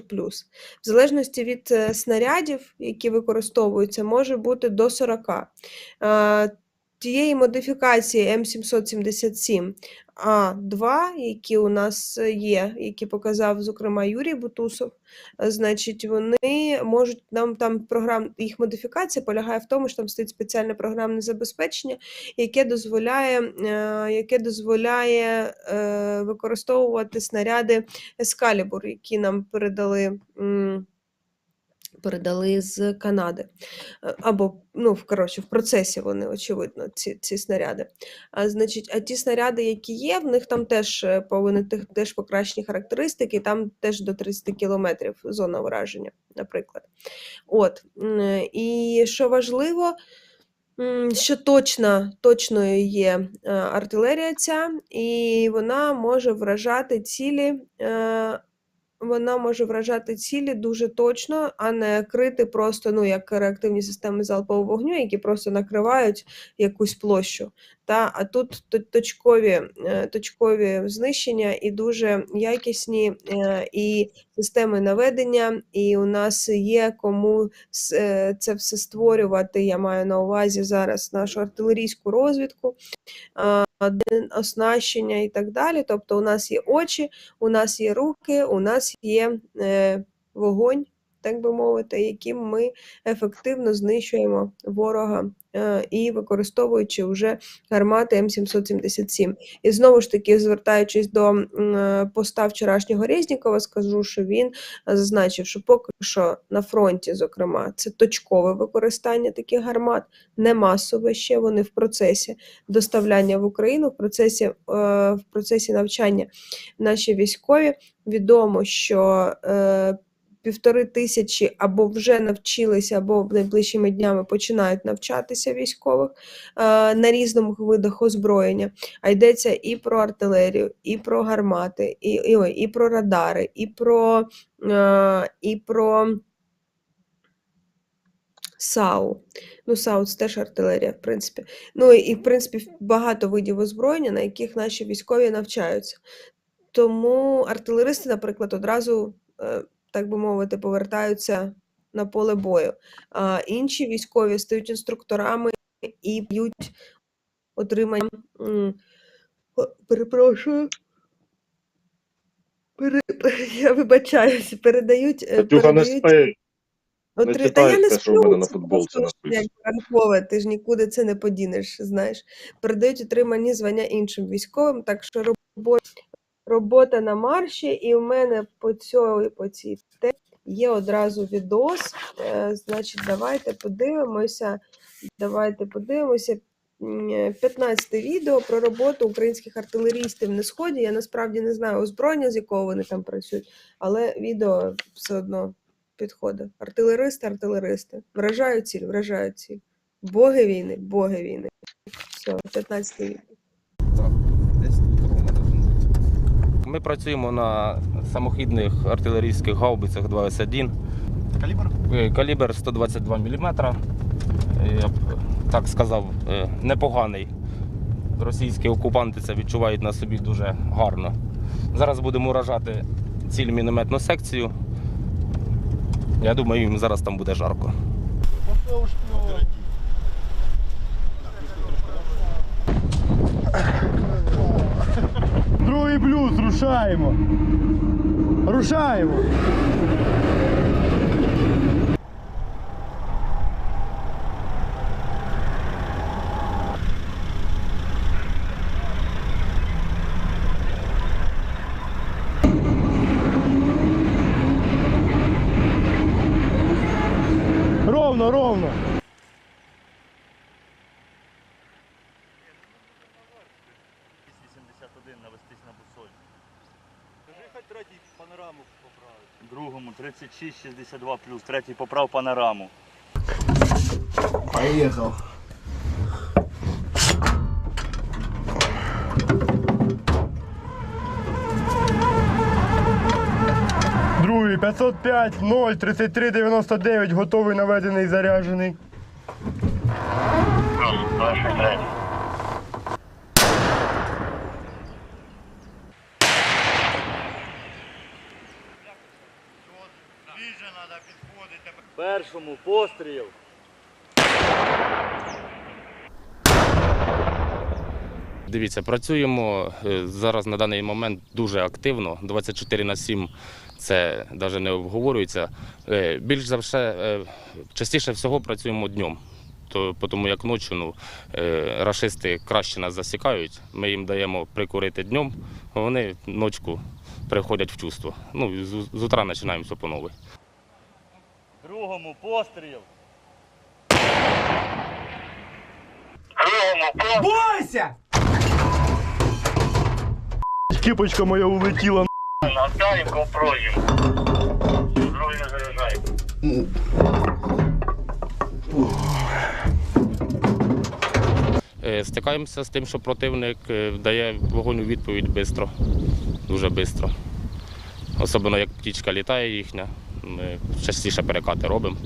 S1: плюс. В залежності від снарядів, які використовуються, може бути до 40. Тієї модифікації М777А2, які у нас є, які показав, зокрема, Юрій Бутусов, значить, вони можуть, нам там їх модифікація полягає в тому, що там стоїть спеціальне програмне забезпечення, яке дозволяє використовувати снаряди Ескалібур, які нам передали з Канади. Або, в процесі вони, очевидно, ці снаряди. А ті снаряди, які є, в них там теж повинні теж покращені характеристики, там теж до 30 кілометрів зона враження, наприклад. І що важливо, що точною є артилерія ця, і вона може вражати цілі дуже точно, а не крити просто, як реактивні системи залпового вогню, які просто накривають якусь площу. А тут точкові знищення і дуже якісні і системи наведення, і у нас є кому це все створювати. Я маю на увазі зараз нашу артилерійську розвідку, оснащення і так далі. Тобто у нас є очі, у нас є руки, у нас є вогонь, так би мовити, яким ми ефективно знищуємо ворога і використовуючи вже гармати М777. І знову ж таки, звертаючись до поста вчорашнього Резнікова, скажу, що він зазначив, що поки що на фронті, зокрема, це точкове використання таких гармат, не масове ще, вони в процесі доставляння в Україну, в процесі навчання наші військові. Відомо, що 1500 або вже навчилися, або найближчими днями починають навчатися військових на різних видах озброєння. А йдеться і про артилерію, і про гармати, і про радари, і про САУ. САУ – це теж артилерія, в принципі. І, в принципі, багато видів озброєння, на яких наші військові навчаються. Тому артилеристи, наприклад, одразу, так би мовити, повертаються на поле бою. А інші військові стають інструкторами і б'ють отриманням, я вибачаюся, передають...
S2: Катюха, не спи. Не
S1: Та
S2: читай
S1: я не
S2: те, що в мене на
S1: сплю,
S2: футболці написано.
S1: ранкове, ти ж нікуди це не подінеш, знаєш. Передають отримані звання іншим військовим, так що робота на марші, і в мене по цій темі є одразу відос. Значить, давайте подивимося. 15-те відео про роботу українських артилерістів на Сході. Я насправді не знаю озброєння, з якого вони там працюють, але відео все одно підходить. Артилеристи. Вражають ціль. Боги війни. Все, 15-те відео.
S14: Ми працюємо на самохідних артилерійських гаубицях 2С1.
S8: Калібр?
S14: Калібр 122 мм. Я б так сказав, непоганий. Російські окупанти це відчувають на собі дуже гарно. Зараз будемо уражати ціль мінометну секцію. Я думаю, їм зараз там буде жарко.
S6: Другий плюс, рушаємо. Ровно.
S10: навестись на бусоль. Скажи, хай третій панораму поправить. Другому 36-62 плюс, третій поправ панораму.
S6: Поехал. Другий 505 0 33 99, готовий, наведений, заряджений.
S10: Першому постріл.
S14: Дивіться, працюємо зараз на даний момент дуже активно. 24/7 це навіть не обговорюється. Більш за все, частіше всього працюємо днем. Тому як ночі рашисти краще нас засікають. Ми їм даємо прикурити днем, а вони ночку приходять в чувство. З утра починаємо все по новій.
S10: Другому постріл.
S6: Бойся! Кипочка моя улетіла.
S10: Наставим копроем. Другий не заряджаємо.
S14: Стикаємося з тим, що противник дає вогонь у відповідь швидко, дуже швидко. Особливо як птічка літає їхня, ми частіше перекати робимо,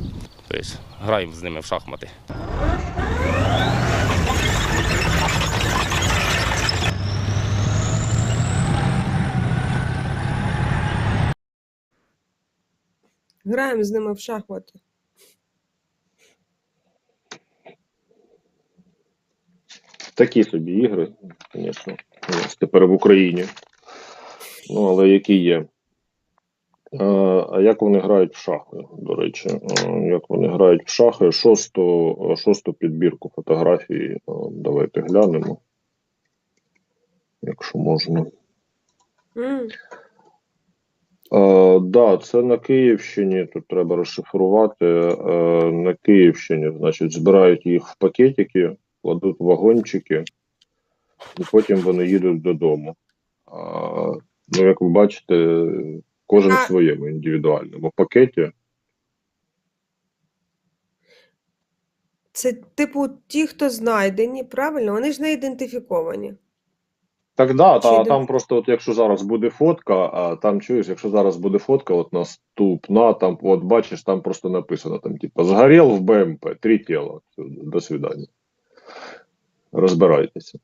S14: тобто граємо з ними в шахмати.
S1: Граємо з ними в шахмати.
S2: Такі собі ігри, звісно, тепер в Україні. Але які є. А як вони грають в шахи, до речі? Як вони грають в шахи? Шосту підбірку фотографій давайте глянемо, якщо можна. Да, це на Київщині, тут треба розшифрувати. На Київщині, значить, збирають їх в пакетики, кладуть в вагончики, і потім вони їдуть додому. Як ви бачите, кожен в своєму індивідуальному пакеті.
S1: Це, типу, ті, хто знайдені, правильно? Вони ж не ідентифіковані.
S2: Так, да, там просто, от якщо зараз буде фотка, там чуєш, якщо зараз буде фотка, от наступна, там, от бачиш, там просто написано, там, типу, згорів в БМП, 3 тіла, до свидання. Розбирайтеся.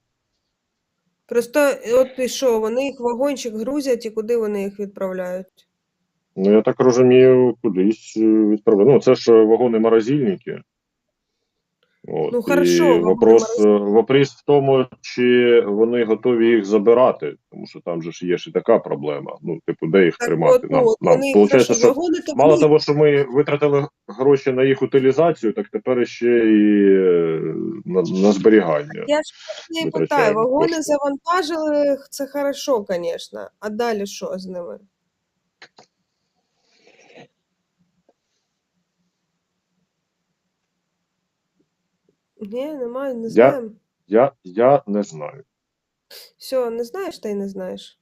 S1: Просто, от і що, вони їх в вагончик грузять, і куди вони їх відправляють?
S2: Я так розумію, кудись відправляють. Це ж вагони-морозильники.
S1: Хорошо.
S2: І вопрос в тому, чи вони готові їх забирати, тому що там же ж є ще така проблема. Де їх тримати? Получається, що мало того, що ми витратили гроші на їх утилізацію, так тепер ще і на зберігання.
S1: Я ж не питаю, вагони завантажили, це хорошо, звісно. А далі що з ними? Ні, немає, не
S2: Я,
S1: знаємо.
S2: я не знаю.
S1: Все, не знаєш, та й не знаєш.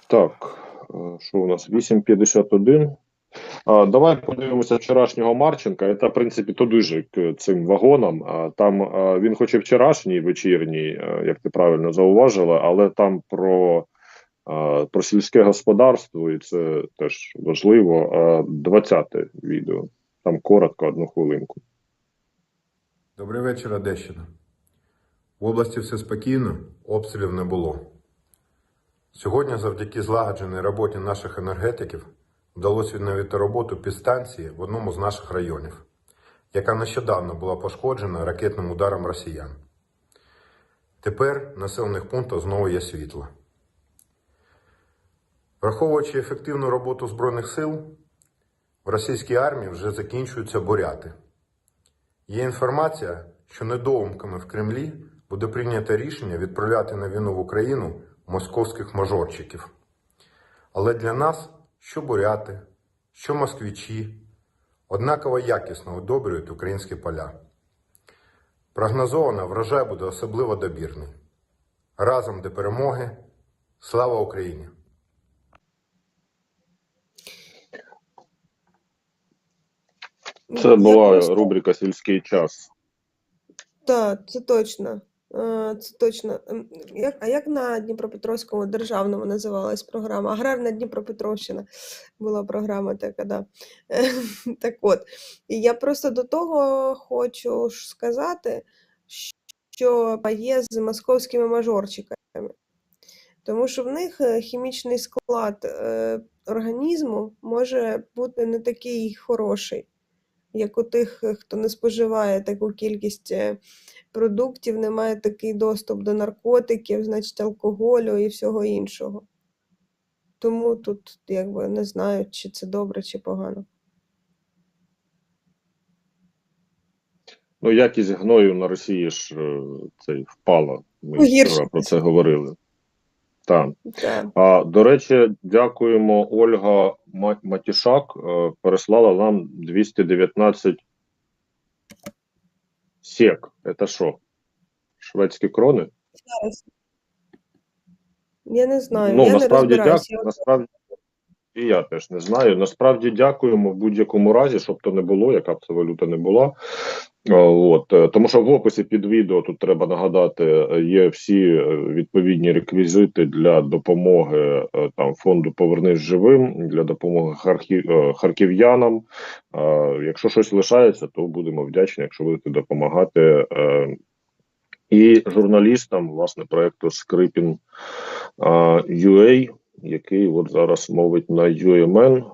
S2: Так, що у нас? 8:51. Давай подивимося вчорашнього Марченка. Це, в принципі, туди к цим вагонам. Там він хоч і вчорашній, вечірній, як ти правильно зауважила, але там про сільське господарство, і це теж важливо. 20-те відео. Там коротко, 1 хвилинку.
S15: Добрий вечір, Одещина. В області все спокійно, обстрілів не було. Сьогодні завдяки злагодженій роботі наших енергетиків вдалося відновити роботу підстанції в одному з наших районів, яка нещодавно була пошкоджена ракетним ударом росіян. Тепер в населених пунктах знову є світло. Враховуючи ефективну роботу Збройних сил, в російській армії вже закінчуються буряти. Є інформація, що недоумками в Кремлі буде прийнято рішення відправляти на війну в Україну московських мажорчиків. Але для нас що буряти, що москвичі однаково якісно удобрюють українські поля. Прогнозовано, врожай буде особливо добірний. Разом до перемоги. Слава Україні!
S2: Це була рубрика «Сільський час».
S1: Так, це точно. Це точно. А як на Дніпропетровському державному називалась програма? Аграрна Дніпропетровщина була програма така, да. Так от. І я просто до того хочу сказати, що є з московськими мажорчиками. Тому що в них хімічний склад організму може бути не такий хороший, як у тих, хто не споживає таку кількість продуктів, не має такий доступ до наркотиків, значить алкоголю і всього іншого. Тому тут якби не знаю, чи це добре, чи погано.
S2: Ну, якість гною на Росії ж цей впала. Ми вчора про це говорили. Так. До речі, дякуємо. Ольга Матішак переслала нам 219 сек. Це що? Шведські крони?
S1: Зараз. Я не знаю,
S2: Ну,
S1: я не
S2: насправді,
S1: розбираюся.
S2: насправді, і я теж не знаю. Насправді дякуємо в будь-якому разі, щоб то не було, яка б це валюта не була. Тому що в описі під відео, тут треба нагадати, є всі відповідні реквізити для допомоги там фонду «Повернись живим», для допомоги харків'янам. Якщо щось лишається, то будемо вдячні, якщо будете допомагати. І журналістам, власне, проєкту Скрипін.UA, який от зараз мовить на UMN.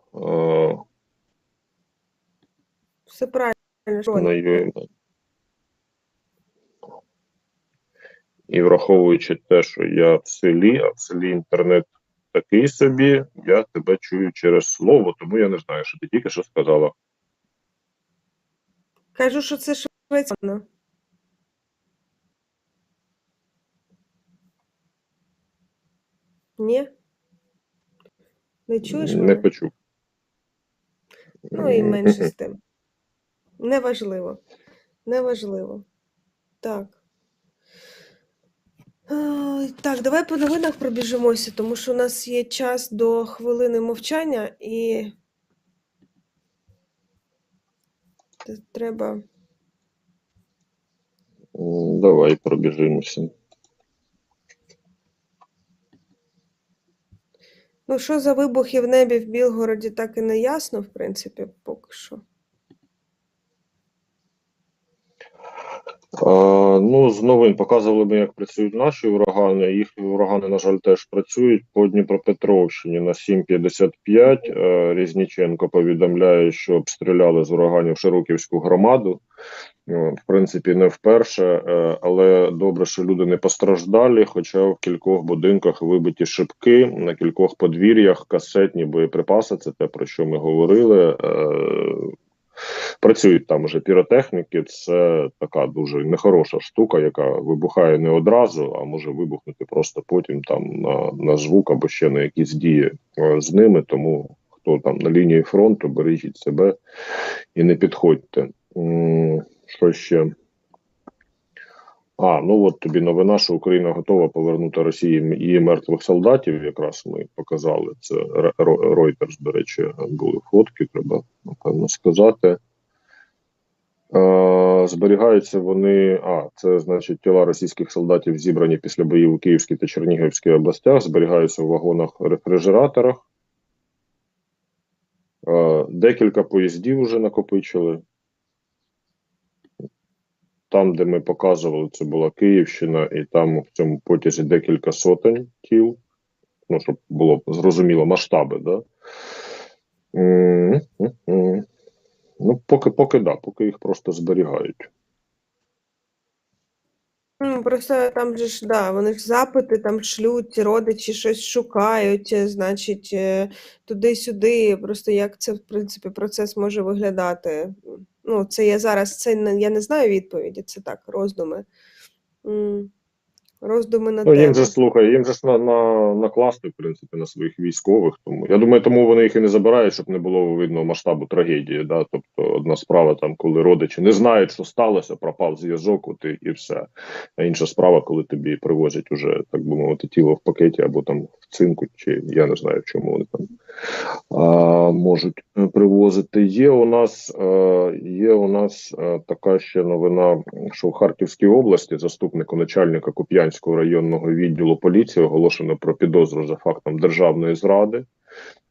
S1: Все правильно.
S2: На UMN. І враховуючи те, що я в селі, а в селі інтернет такий собі, я тебе чую через слово, тому я не знаю, що ти тільки що сказала.
S1: Кажу, що це Швеція. Ні? Не чуєш мене?
S2: Не почув.
S1: Ну і менше з тим. Неважливо. Неважливо. Так. Так, давай по новинах пробіжимося, тому що у нас є час до хвилини мовчання і треба...
S2: Давай пробіжимося.
S1: Ну, що за вибухи в небі в Білгороді, так і не ясно, в принципі, поки що.
S2: Ну, з новин показували ми, як працюють наші урагани. Їхні урагани, на жаль, теж працюють по Дніпропетровщині на 7:55. Різніченко повідомляє, що обстріляли з ураганів Широківську громаду. В принципі, не вперше, але добре, що люди не постраждалі, хоча в кількох будинках вибиті шибки, на кількох подвір'ях касетні боєприпаси, це те, про що ми говорили. Працюють там уже піротехніки, це така дуже нехороша штука, яка вибухає не одразу, а може вибухнути просто потім там на звук або ще на якісь дії з ними, тому хто там на лінії фронту, бережіть себе і не підходьте. Що ще? Ну от тобі новина, що Україна готова повернути Росії її мертвих солдатів, якраз ми показали. Це Reuters, до речі, були фотки, треба, напевно, сказати. Зберігаються вони, це, значить, тіла російських солдатів, зібрані після боїв у Київській та Чернігівській областях, зберігаються у вагонах-рефрижераторах. Декілька поїздів вже накопичили. Там, де ми показували, це була Київщина, і там в цьому потязі декілька сотень тіл. Ну, щоб було зрозуміло масштаби, да? Ну, поки їх просто зберігають.
S1: Просто там же ж, да, вони ж запити там шлють, родичі щось шукають, значить, туди-сюди. Просто як це, в принципі, процес може виглядати. Ну, це я зараз, я не знаю відповіді, це так, роздуми. Роздуми на тему.
S2: Їм же, слухай, їм же ж накласти, в принципі, на своїх військових. Тому я думаю, тому вони їх і не забирають, щоб не було видно масштабу трагедії. Да? Тобто одна справа, там, коли родичі не знають, що сталося, пропав зв'язок, і все. А інша справа, коли тобі привозять уже, так би мовити, тіло в пакеті або там в цинку, чи я не знаю, в чому вони там можуть привозити. Є у нас така ще новина, що в Харківській області заступнику начальника Куп'янського районного відділу поліції оголошено про підозру за фактом державної зради.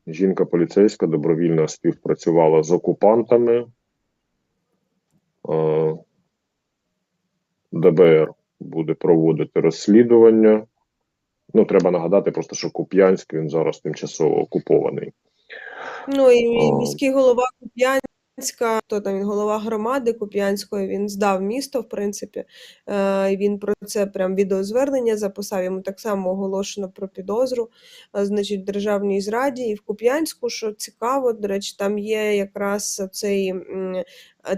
S2: Жінка поліцейська добровільно співпрацювала з окупантами. ДБР буде проводити розслідування. Ну, треба нагадати просто, що Куп'янськ, він зараз тимчасово окупований.
S1: Ну, і міський голова Куп'янська, він голова громади Куп'янської, він здав місто, в принципі, він про це прям відеозвернення записав, йому так само оголошено про підозру, значить, в державній зраді. І в Куп'янську, що цікаво, до речі, там є якраз цей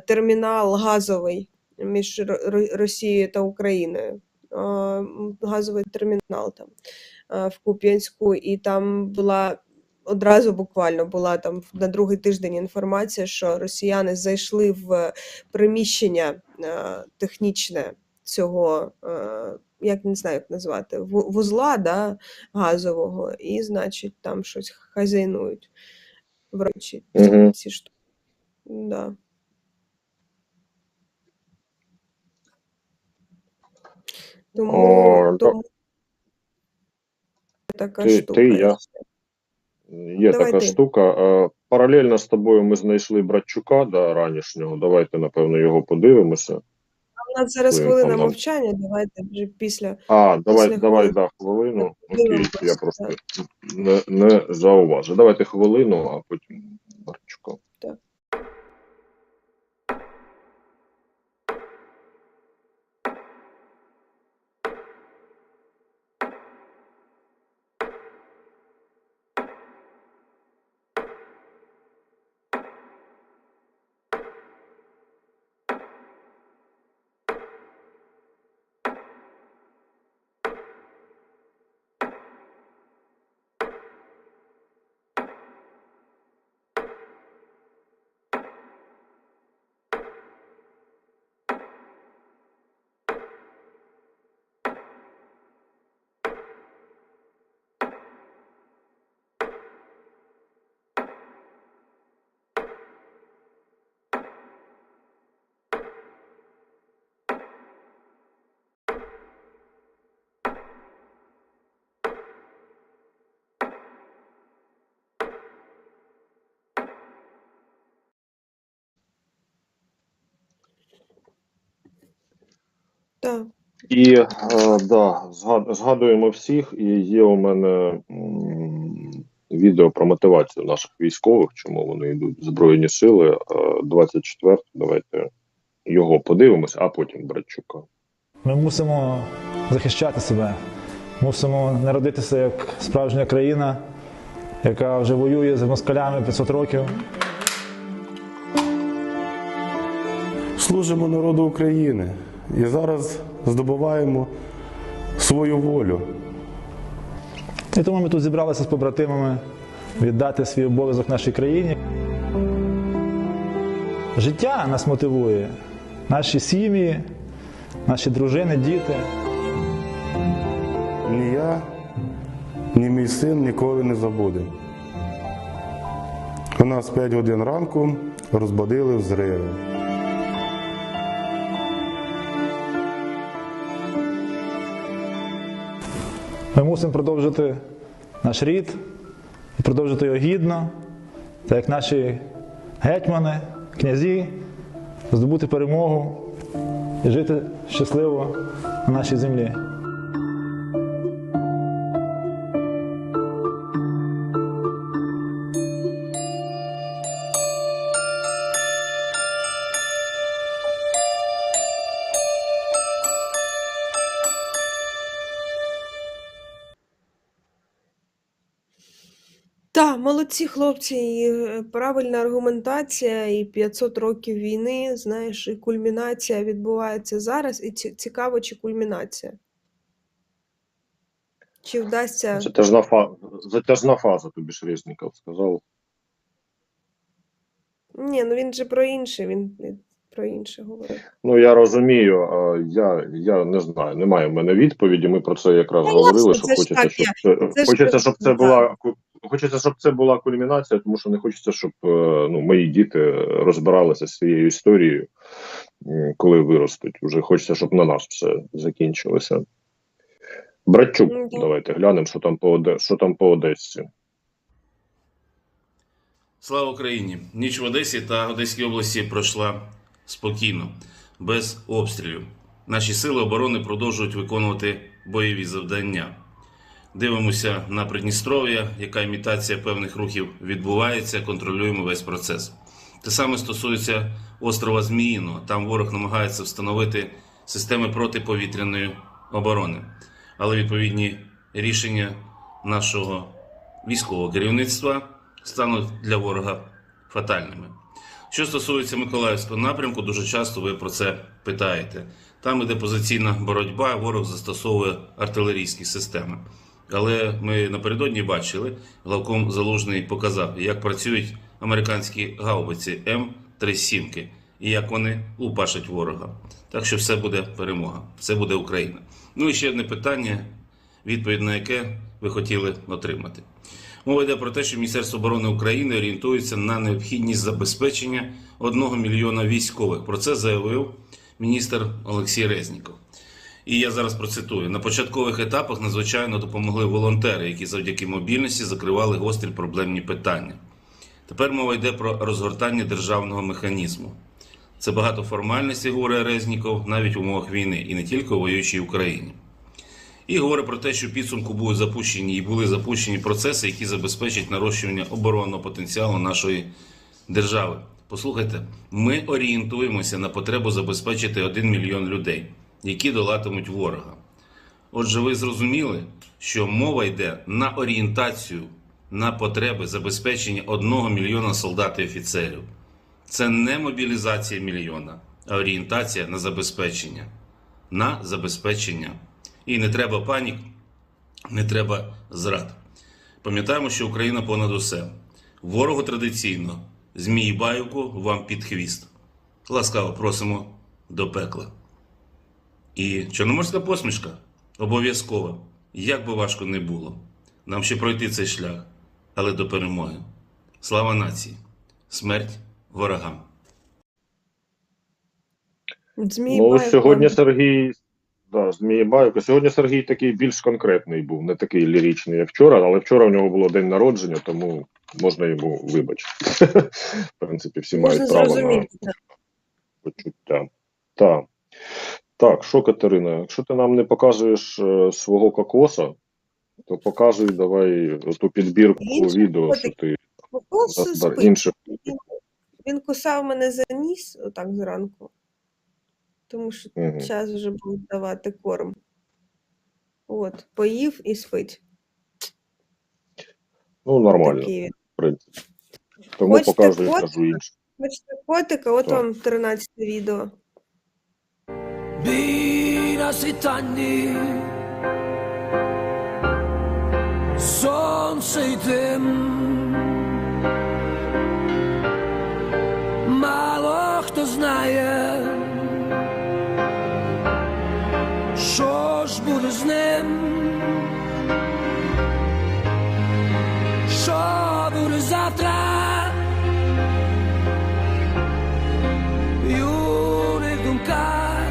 S1: термінал газовий між Росією та Україною. Газовий термінал там в Куп'янську, і там була одразу буквально була там на другий тиждень інформація, що росіяни зайшли в приміщення технічне цього, як не знаю, як назвати, вузла, да, газового, і, значить, там щось хазяйнують врачі, ці штуки. Да. Тому така штука.
S2: Є така штука. Паралельно з тобою ми знайшли Братчука, да, ранішнього. Давайте, напевно, його подивимося.
S1: У нас зараз хвилина мовчання, давайте вже після.
S2: Давай, хвилину. Окей, я просто не зауважу. Давайте хвилину, а потім Братчука.
S1: Так. Так.
S2: І згадуємо всіх, і є у мене відео про мотивацію наших військових, чому вони йдуть в Збройні Сили, 24, давайте його подивимось, а потім Братчука.
S16: Ми мусимо захищати себе, мусимо народитися як справжня країна, яка вже воює з москалями 500 років.
S17: Служимо народу України і зараз здобуваємо свою волю.
S16: І тому ми тут зібралися з побратимами віддати свій обов'язок нашій країні. Життя нас мотивує, наші сім'ї, наші дружини, діти.
S17: Ні я, ні мій син ніколи не забудемо. У нас 5 годин ранку розбудили взриви.
S16: Ми мусимо продовжити наш рід і продовжити його гідно, так як наші гетьмани, князі, здобути перемогу і жити щасливо на нашій землі.
S1: Так, молодці хлопці, і правильна аргументація, і 500 років війни, знаєш, і кульмінація відбувається зараз, і цікаво, чи кульмінація. Чи вдасться...
S2: Затяжна фаза, тобі ж Резніков сказав.
S1: Ні, ну він же про інше, він про інше говорить.
S2: Ну, я розумію, я не знаю, немає в мене відповіді, ми про це якраз говорили, що хочеться, щоб це була кульмінація, тому що не хочеться, щоб мої діти розбиралися з цією історією, коли виростуть. Уже хочеться, щоб на нас все закінчилося. Братчук, давайте глянемо, що там по Одесі.
S18: Слава Україні! Ніч в Одесі та Одеській області пройшла спокійно, без обстрілів. Наші сили оборони продовжують виконувати бойові завдання. Дивимося на Придністров'я, яка імітація певних рухів відбувається, контролюємо весь процес. Те саме стосується острова Зміїного. Там ворог намагається встановити системи протиповітряної оборони. Але відповідні рішення нашого військового керівництва стануть для ворога фатальними. Що стосується Миколаївського напрямку, дуже часто ви про це питаєте. Там іде позиційна боротьба, ворог застосовує артилерійські системи. Але ми напередодні бачили, главком Залужний показав, як працюють американські гаубиці М-37 і як вони лупашать ворога. Так що все буде перемога, все буде Україна. Ну і ще одне питання, відповідь на яке ви хотіли отримати. Мова йде про те, що Міністерство оборони України орієнтується на необхідність забезпечення 1 мільйона військових. Про це заявив міністр Олексій Резніков. І я зараз процитую. На початкових етапах надзвичайно допомогли волонтери, які завдяки мобільності закривали гострі проблемні питання. Тепер мова йде про розгортання державного механізму. Це багато формальностей, говорить Резніков, навіть в умовах війни, і не тільки у воюючій Україні. І говорить про те, що в підсумку будуть запущені і були запущені процеси, які забезпечать нарощування оборонного потенціалу нашої держави. Послухайте, ми орієнтуємося на потребу забезпечити 1 мільйон людей, які долатимуть ворога. Отже, ви зрозуміли, що мова йде на орієнтацію, на потреби забезпечення 1 мільйона солдат і офіцерів. Це не мобілізація мільйона, а орієнтація на забезпечення. На забезпечення. І не треба панік, не треба зрад. Пам'ятаємо, що Україна понад усе. Ворогу традиційно Зміїбаївку вам під хвіст. Ласкаво просимо до пекла. І чорноморська посмішка обов'язкова, як би важко не було. Нам ще пройти цей шлях, але до перемоги. Слава нації! Смерть ворогам!
S2: Сьогодні Сергій... Зміїбаївка. Сьогодні Сергій такий більш конкретний був, не такий ліричний, як вчора, але вчора в нього було день народження, тому можна йому вибачити. В принципі, всі мають право на почуття. Так, що, Катерина, якщо ти нам не показуєш свого кокоса, то показуй давай ту підбірку відео, що ти інших.
S1: Він кусав мене за ніс отак зранку. Тому що час вже буде давати корм. От, поїв і спить.
S2: Ну, нормально, в принципі. Тому показую, кажу інше.
S1: Хочете котика, от вам 13-те відео.
S19: Біля світанні, сонце й дим. Мало хто знає, що ж буде з ним, що буде завтра. В юних думках.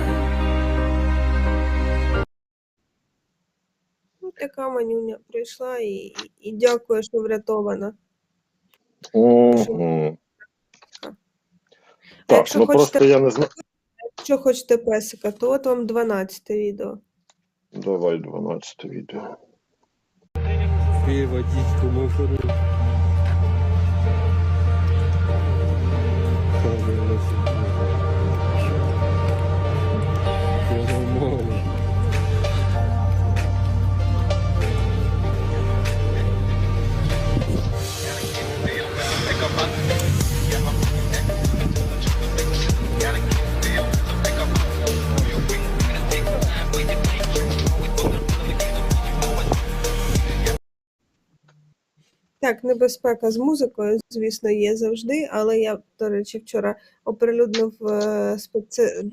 S1: Ну, така манюня прийшла і дякую, що врятована.
S2: Так, ну просто я не знаю.
S1: Якщо хочете песика, то от вам 12 відео.
S2: Давай 12 відео.
S4: Пей водичку, мой хороший.
S1: Так, небезпека з музикою, звісно, є завжди, але я, до речі, вчора оприлюднив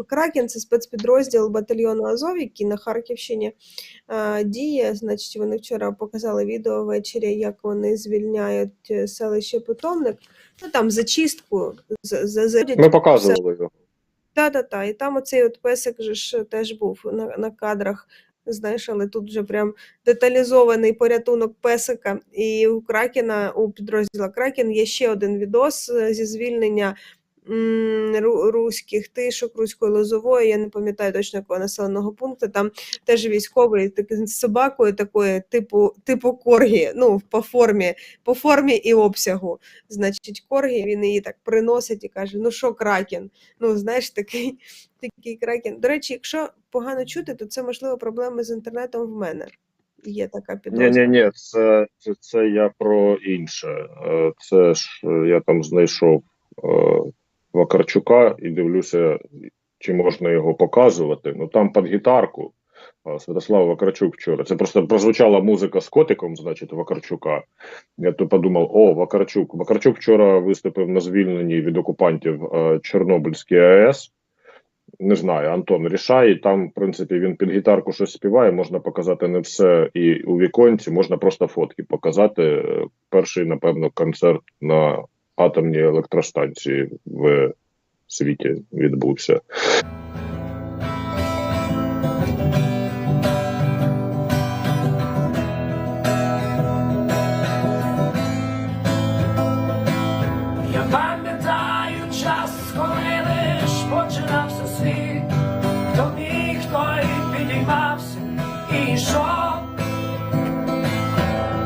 S1: Кракен, це спецпідрозділ батальйону Азов, який на Харківщині діє. Значить, вони вчора показали відео ввечері, як вони звільняють селище Питомник. Ну, там зачистку.
S2: Ми показували його.
S1: Так. І там оцей от песик же ж теж був на кадрах. Знаєш, але тут вже прям деталізований порятунок песика. І у Кракена, у підрозділу Кракен є ще один відос зі звільнення руських тишок, руської Лозової, я не пам'ятаю точно якого населеного пункту, там теж військовий з собакою такої типу коргі, ну, по формі і обсягу. Значить, коргі, він її так приносить і каже, ну що, Кракен? Ну, знаєш, такий Кракен. До речі, якщо погано чути, то це, можливо, проблеми з інтернетом в мене. Є така підозра.
S2: Ні, це я про інше. Це ж я там знайшов Вакарчука і дивлюся, чи можна його показувати. Ну там під гітарку Святослав Вакарчук вчора. Це просто прозвучала музика з котиком, значить, Вакарчука. Я то подумав, Вакарчук. Вакарчук вчора виступив на звільненні від окупантів Чорнобильській АЕС. Не знаю, Антон рішає, там, в принципі, він під гітарку щось співає, можна показати не все і у віконці, можна просто фотки показати. Перший, напевно, концерт на атомній електростанції в світі відбувся.
S19: Я пам'ятаю час, коли лиш починався світ, хто міг, той підіймався і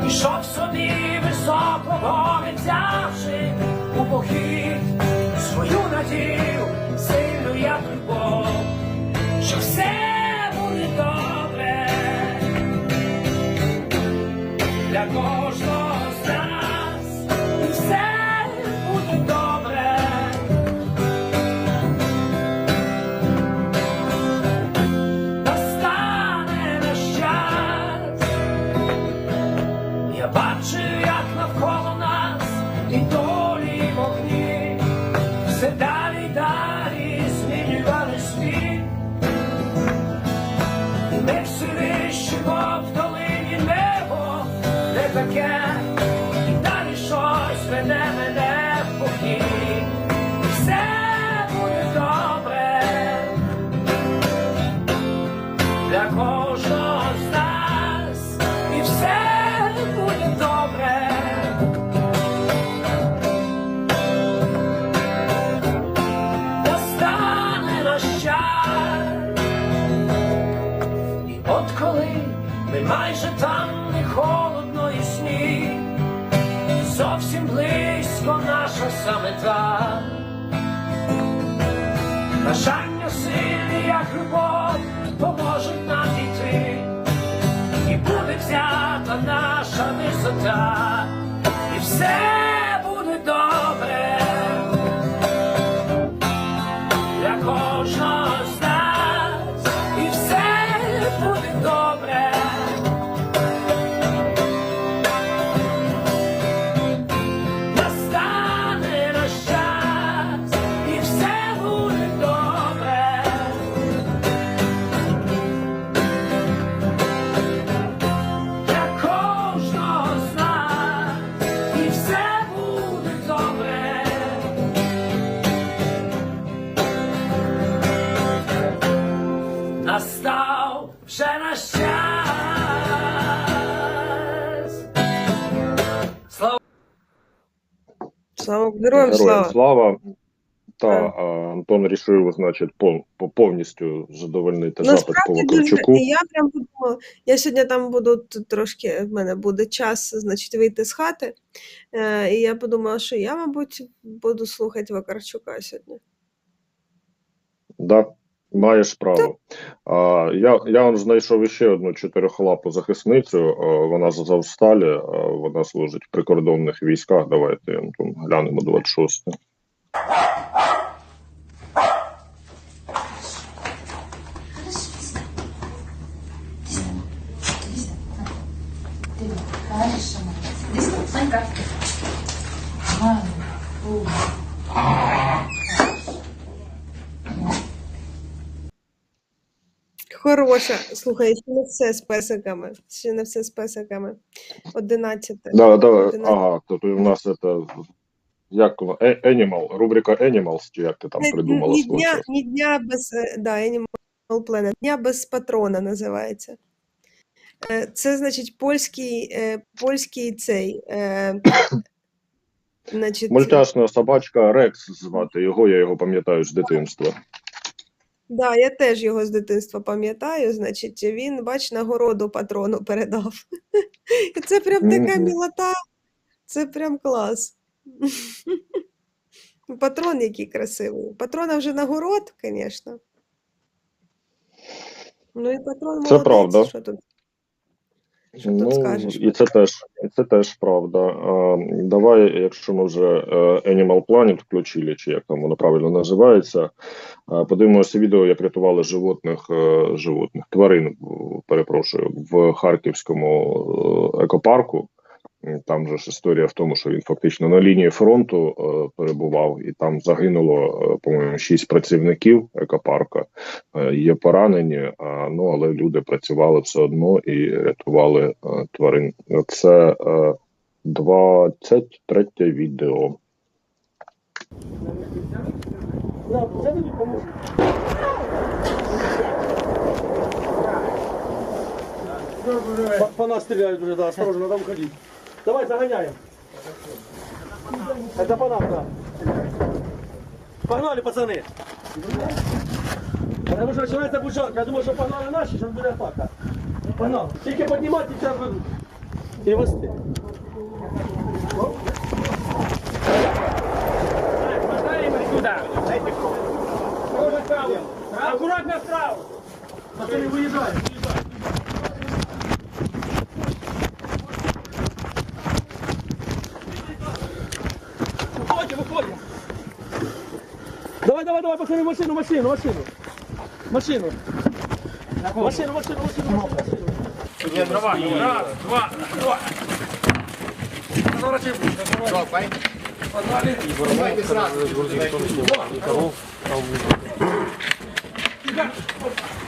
S19: йшов собі високо, взявши у похід свою надію, сильну як любов, що все буде добре для кожного з нас, і все буде добре. Настане наш час. Я бачу, як навколо нас і долі вогні все далі й далі змінювали світ. І ми все вищимо в долині небо, не таке, і далі щось веде мене в похід. І все буде добре для кожного з нас, і все буде добре. Настане наш час. І от коли ми майже там, не холодно і сніг, зовсім близько наша самета. Бажання сильні, як любов, поможуть нам дійти, і буде взята наша висота, і все буде добре для кожного з нас, і все буде добре. ще наш час. Слава
S1: Слава героям слава.
S2: слава. Антон рішив, значить, повністю задовольнити запит по
S1: Насправді дуже,
S2: Вакарчуку.
S1: і я прям подумала, я сьогодні там буду трошки, в мене буде час, значить, вийти з хати, і я подумала, що я, мабуть, буду слухати Вакарчука сьогодні.
S2: Да, маєш право. Я вам знайшов ще одну чотирьохлапу захисницю, вона з Азовсталі, вона служить в прикордонних військах. Давайте Антон, глянемо 26.
S1: Хороша. Слухай, ще не все з песиками. Ще не все з песиками. 11.
S2: Да, ага, тут у нас это, як воно, Animal, рубрика Animals, чи як ти там придумала слово?
S1: Ні дня без, да, Animal Planet. Дня без патрона називається. Це, значить, польський цей, значить...
S2: Мультяшна собачка Рекс звати його, я його пам'ятаю з дитинства.
S1: Да, я теж його з дитинства пам'ятаю, значить, він, бач, нагороду патрону передав. І це прям така мілота, це прям клас. Патрон який красивий. Патрона вже нагород, звісно. Ну і патрон молодець.
S2: Це правда.
S1: Що тут скажеш?
S2: І це теж правда. Давай, якщо ми вже Animal Planet включили, чи як там воно правильно називається, подивимося відео, як рятували тварин, перепрошую, в Харківському екопарку. Там же ж історія в тому, що він фактично на лінії фронту перебував, і там загинуло, по-моєму, 6 працівників екопарка. Є поранені, але люди працювали все одно і рятували тварин. Це 23-те відео.
S4: По нас стреляют уже, да, осторожно, надо уходить. Давай, загоняем. Это по нам, да. Погнали, пацаны. Потому что начинается бушанка. Я думаю, что погнали наши, сейчас будет атака. Погнали. Тільки поднимайте, сейчас выйдут. И высты. Аккуратно вправо. Пацаны, выезжаем. Выходим. Давай, пацаны, машину. Машину. Давай. Раз, два. Погнали.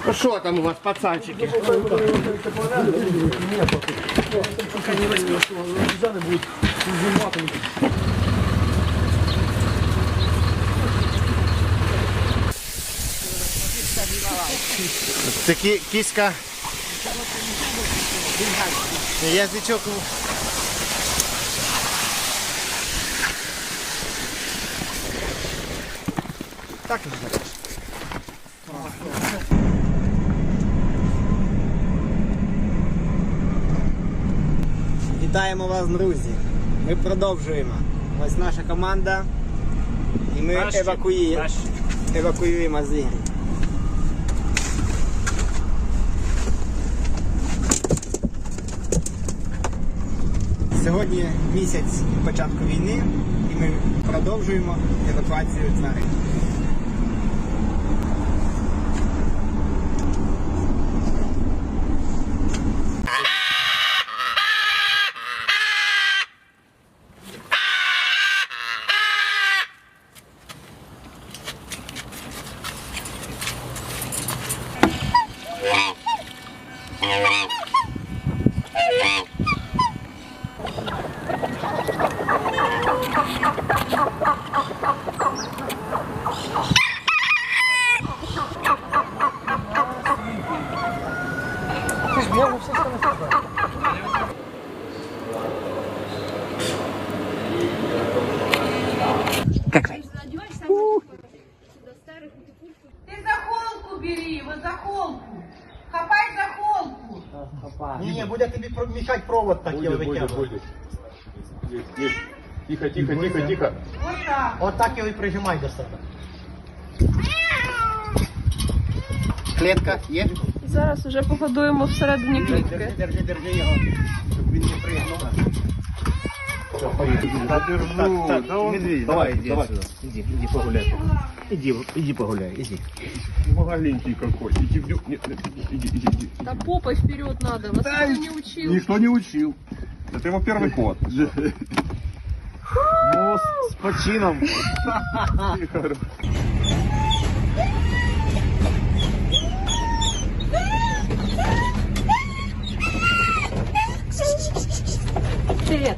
S20: Ну что там у вас, пацанчики?
S4: Пока не возьмешь, обезьяны будут взрывать.
S20: Це кіська. Язичок. Так не знаєш. Вітаємо вас, друзі. Ми продовжуємо. Ось наша команда. І ми евакуюємо звірі. Сьогодні місяць початку війни, і ми продовжуємо евакуацію тварин.
S5: Ты за холку бери его, за холку. Хапай за холку.
S20: Не, буде тобі мішати провод так його витягувати.
S2: Тихо, тихо, тихо, тихо.
S5: Вот так.
S20: От так його і прижимай до себе. Клітка є?
S7: Зараз вже погодуємо всередині клітки.
S20: Держи його, щоб він не пригнув. Давай, давай. Иди погуляй. Иди погуляй, иди.
S2: Маленький какой. Иди.
S7: Да попой вперед надо, вас никто не учил.
S2: Никто не учил. Это его первый ход.
S20: Ну, с почином.
S7: Привет.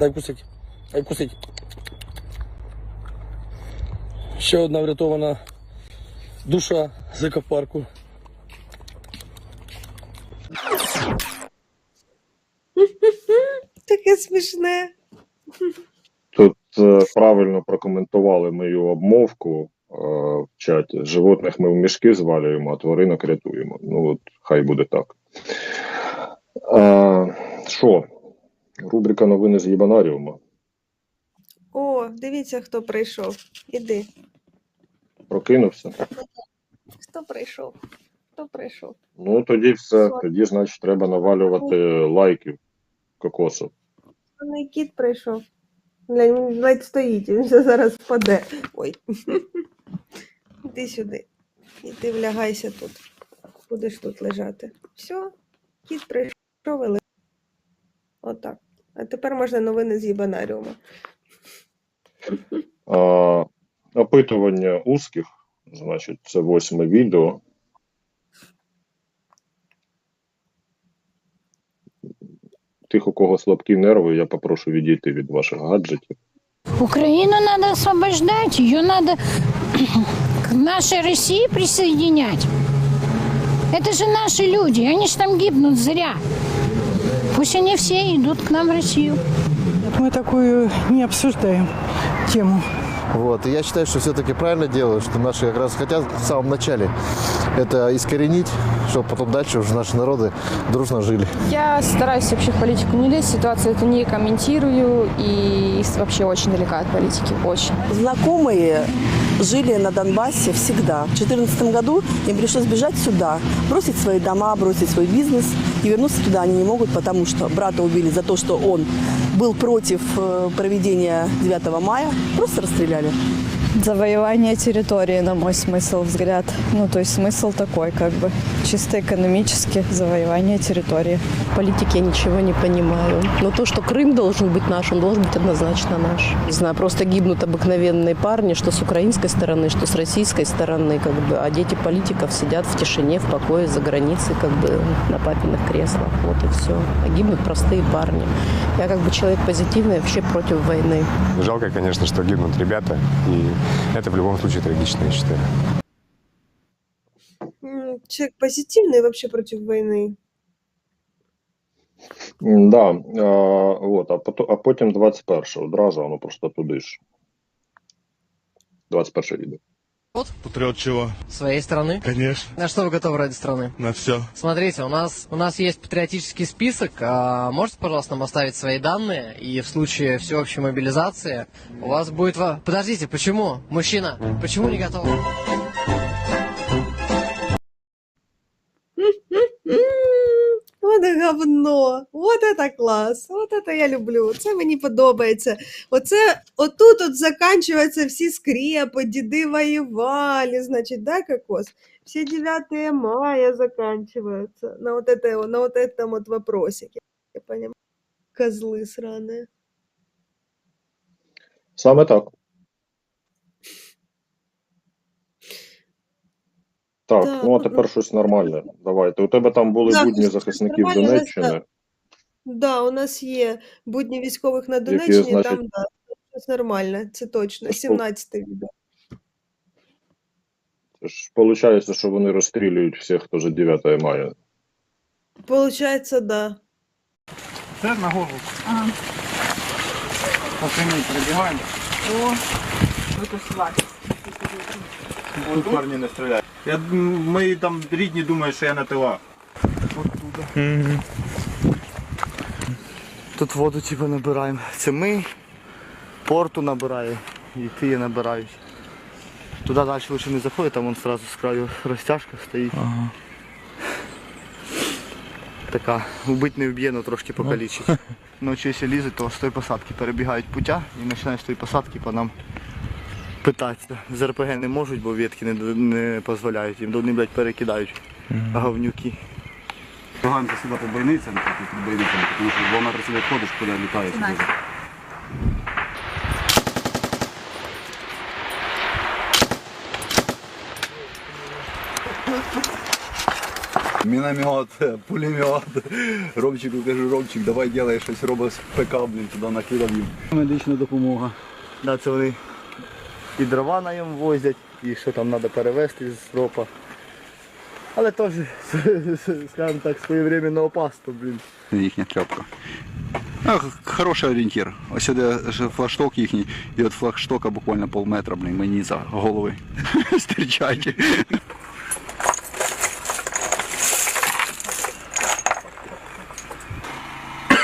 S4: Дай кусить. Дай кусить. Ще одна врятована душа з екопарку.
S1: Таке смішне.
S2: Тут правильно прокоментували мою обмовку в чаті. Животних ми в мішки звалюємо, а тваринок рятуємо. Ну от, хай буде так. Що? Рубрика «Новини з Єбанаріума».
S1: О, дивіться, хто прийшов. Іди.
S2: Прокинувся?
S1: Хто прийшов? Хто прийшов?
S2: Ну, тоді все. Тоді, значить, треба навалювати лайків кокосу.
S1: Паний кіт прийшов. Він ледь стоїть, він вже зараз впаде. Ой. Іди сюди. І ти влягайся тут. Будеш тут лежати. Все, кіт прийшов і лежить. Отак. А тепер можна новини з Єбанаріума.
S2: Опитування узких, значить, це 8-ме відео. Тих, у кого слабкі нерви, я попрошу відійти від ваших гаджетів.
S21: Украину надо освобождать, ее надо к нашей России присоединять. Это же наши люди, они же там гибнут зря. Пусть они все идут к нам в Россию.
S9: Мы такую не обсуждаем тему.
S22: Вот. И я считаю, что все-таки правильно делают, что наши как раз хотят в самом начале это искоренить, чтобы потом дальше уже наши народы дружно жили.
S7: Я стараюсь вообще в политику не лезть, ситуацию эту не комментирую и вообще очень далека от политики, очень.
S23: Знакомые жили на Донбассе всегда. В 2014 году им пришлось бежать сюда, бросить свои дома, бросить свой бизнес и вернуться туда они не могут, потому что брата убили за то, что он был против проведения 9 мая, просто расстреляли.
S24: Завоевание территории, на мой взгляд. Ну, то есть смысл такой, как бы, чисто экономически завоевание территории.
S25: В политике я ничего не понимаю. Но то, что Крым должен быть наш, он должен быть однозначно наш. Не знаю, просто гибнут обыкновенные парни, что с украинской стороны, что с российской стороны, как бы, а дети политиков сидят в тишине, в покое, за границей, как бы, на папиных креслах. Вот и все. А гибнут простые парни. Я, как бы, человек позитивный, вообще против войны.
S26: Жалко, конечно, что гибнут ребята, и это в любом случае трагично, я считаю.
S1: Человек позитивный вообще против войны.
S2: Да, от, а потім 21-го, одразу, воно просто туди ж. 21 відео.
S3: Патриот чего?
S6: Своей страны.
S3: Конечно.
S6: На что вы готовы ради страны?
S3: На все.
S6: Смотрите, у нас есть патриотический список. Можете, пожалуйста, нам оставить свои данные? И в случае всеобщей мобилизации у вас будет... Подождите, почему? Мужчина, почему не готов?
S1: Вот говно, вот это клас, вот это я люблю, це мені подобається. Оце, отут от заканчиваються всі скрепи, діди воювали, значить, да, Кокос? Все 9 мая заканчиваются на вот этом вот вопросике, я понимаю. Козлы сраные.
S2: Саме так. Так,
S1: Так,
S2: ну а тепер щось нормальне. Давайте. У тебе там були
S1: Да,
S2: будні
S1: щось
S2: захисників
S1: нормальне, у нас,
S2: Донеччини.
S1: Да, у нас є будні військових на
S2: Які,
S1: Донеччині,
S2: значить,
S1: там, да, щось нормальне, це точно, 17-й відео.
S2: Це ж виходить, що вони розстрілюють всіх, хто вже 9 мая.
S1: Получается, да.
S20: Це на голову. Ага. По прямой пробегаем.
S6: О, выкусывать.
S20: Тут парни не стріляють. Мої там рідні думають, що я на тилах. Тут воду типу набираємо. Це ми, порту набирає, і ті набирають. Туди далі лише не заходить, там вон одразу з краю розтяжка стоїть. Ага. Така, вбить не вб'є, але трошки покалічить. Ночі, якщо лізуть, то з тої посадки перебігають путя і починають з тої посадки по нам питатися. З РПГ не можуть, бо ветки не дозволяють, їм вони, блядь, перекидають говнюки.
S8: Намагаємося сюди по бойницям, тому що 2 метри сюди ходиш, куди літаєш.
S3: Міномет, пулемет. Ромчику кажу, Ромчик, давай делай щось, робимо ПК, блін, туди накидав їм. Медична допомога.
S20: Да, це вони і дрова на їм возять, і що там треба перевезти з ропа. Але теж, скажімо так, своєвременно опасно, блін.
S3: Їхня тряпка. Хороший орієнтир. Ось сюди флагшток їхній, і от флагштока буквально полметра, блін, мені за голови стирчать.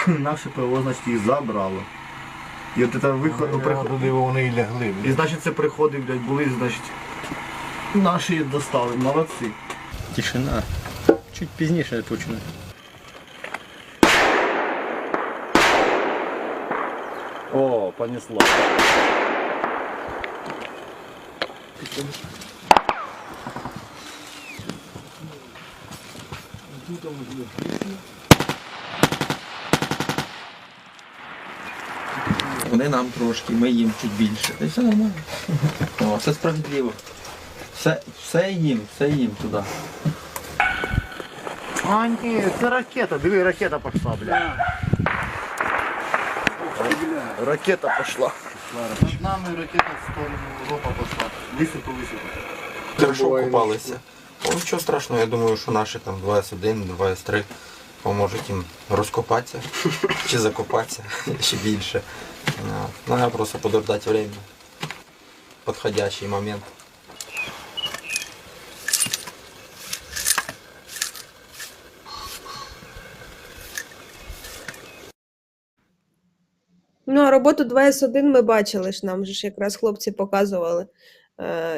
S20: Наше ПВО, значить, їх забрало. І от це виход,
S22: Туди вони і лягли.
S20: і значить це приходи, блядь, були, значить, наші їх достали, молодці.
S8: Тишина. Чуть пізніше почну.
S3: О, понесла.
S11: Вони нам трошки, ми їм чуть більше. І все нормально. О, це справедливо. Все їм туди.
S20: А ні, це ракета, диви, ракета пішла, бля. Ракета пішла. Над нами ракета в сторону Європа пішла. Висипу.
S11: Хорошо купалися. Ну, нічого страшного, я думаю, що наші там 2С1, 2С3 поможуть їм розкопатися чи закопатися ще більше. Треба просто подождати время. Подходящий момент.
S1: Ну, а роботу 2С1 ми бачили ж, нам же ж якраз хлопці показували,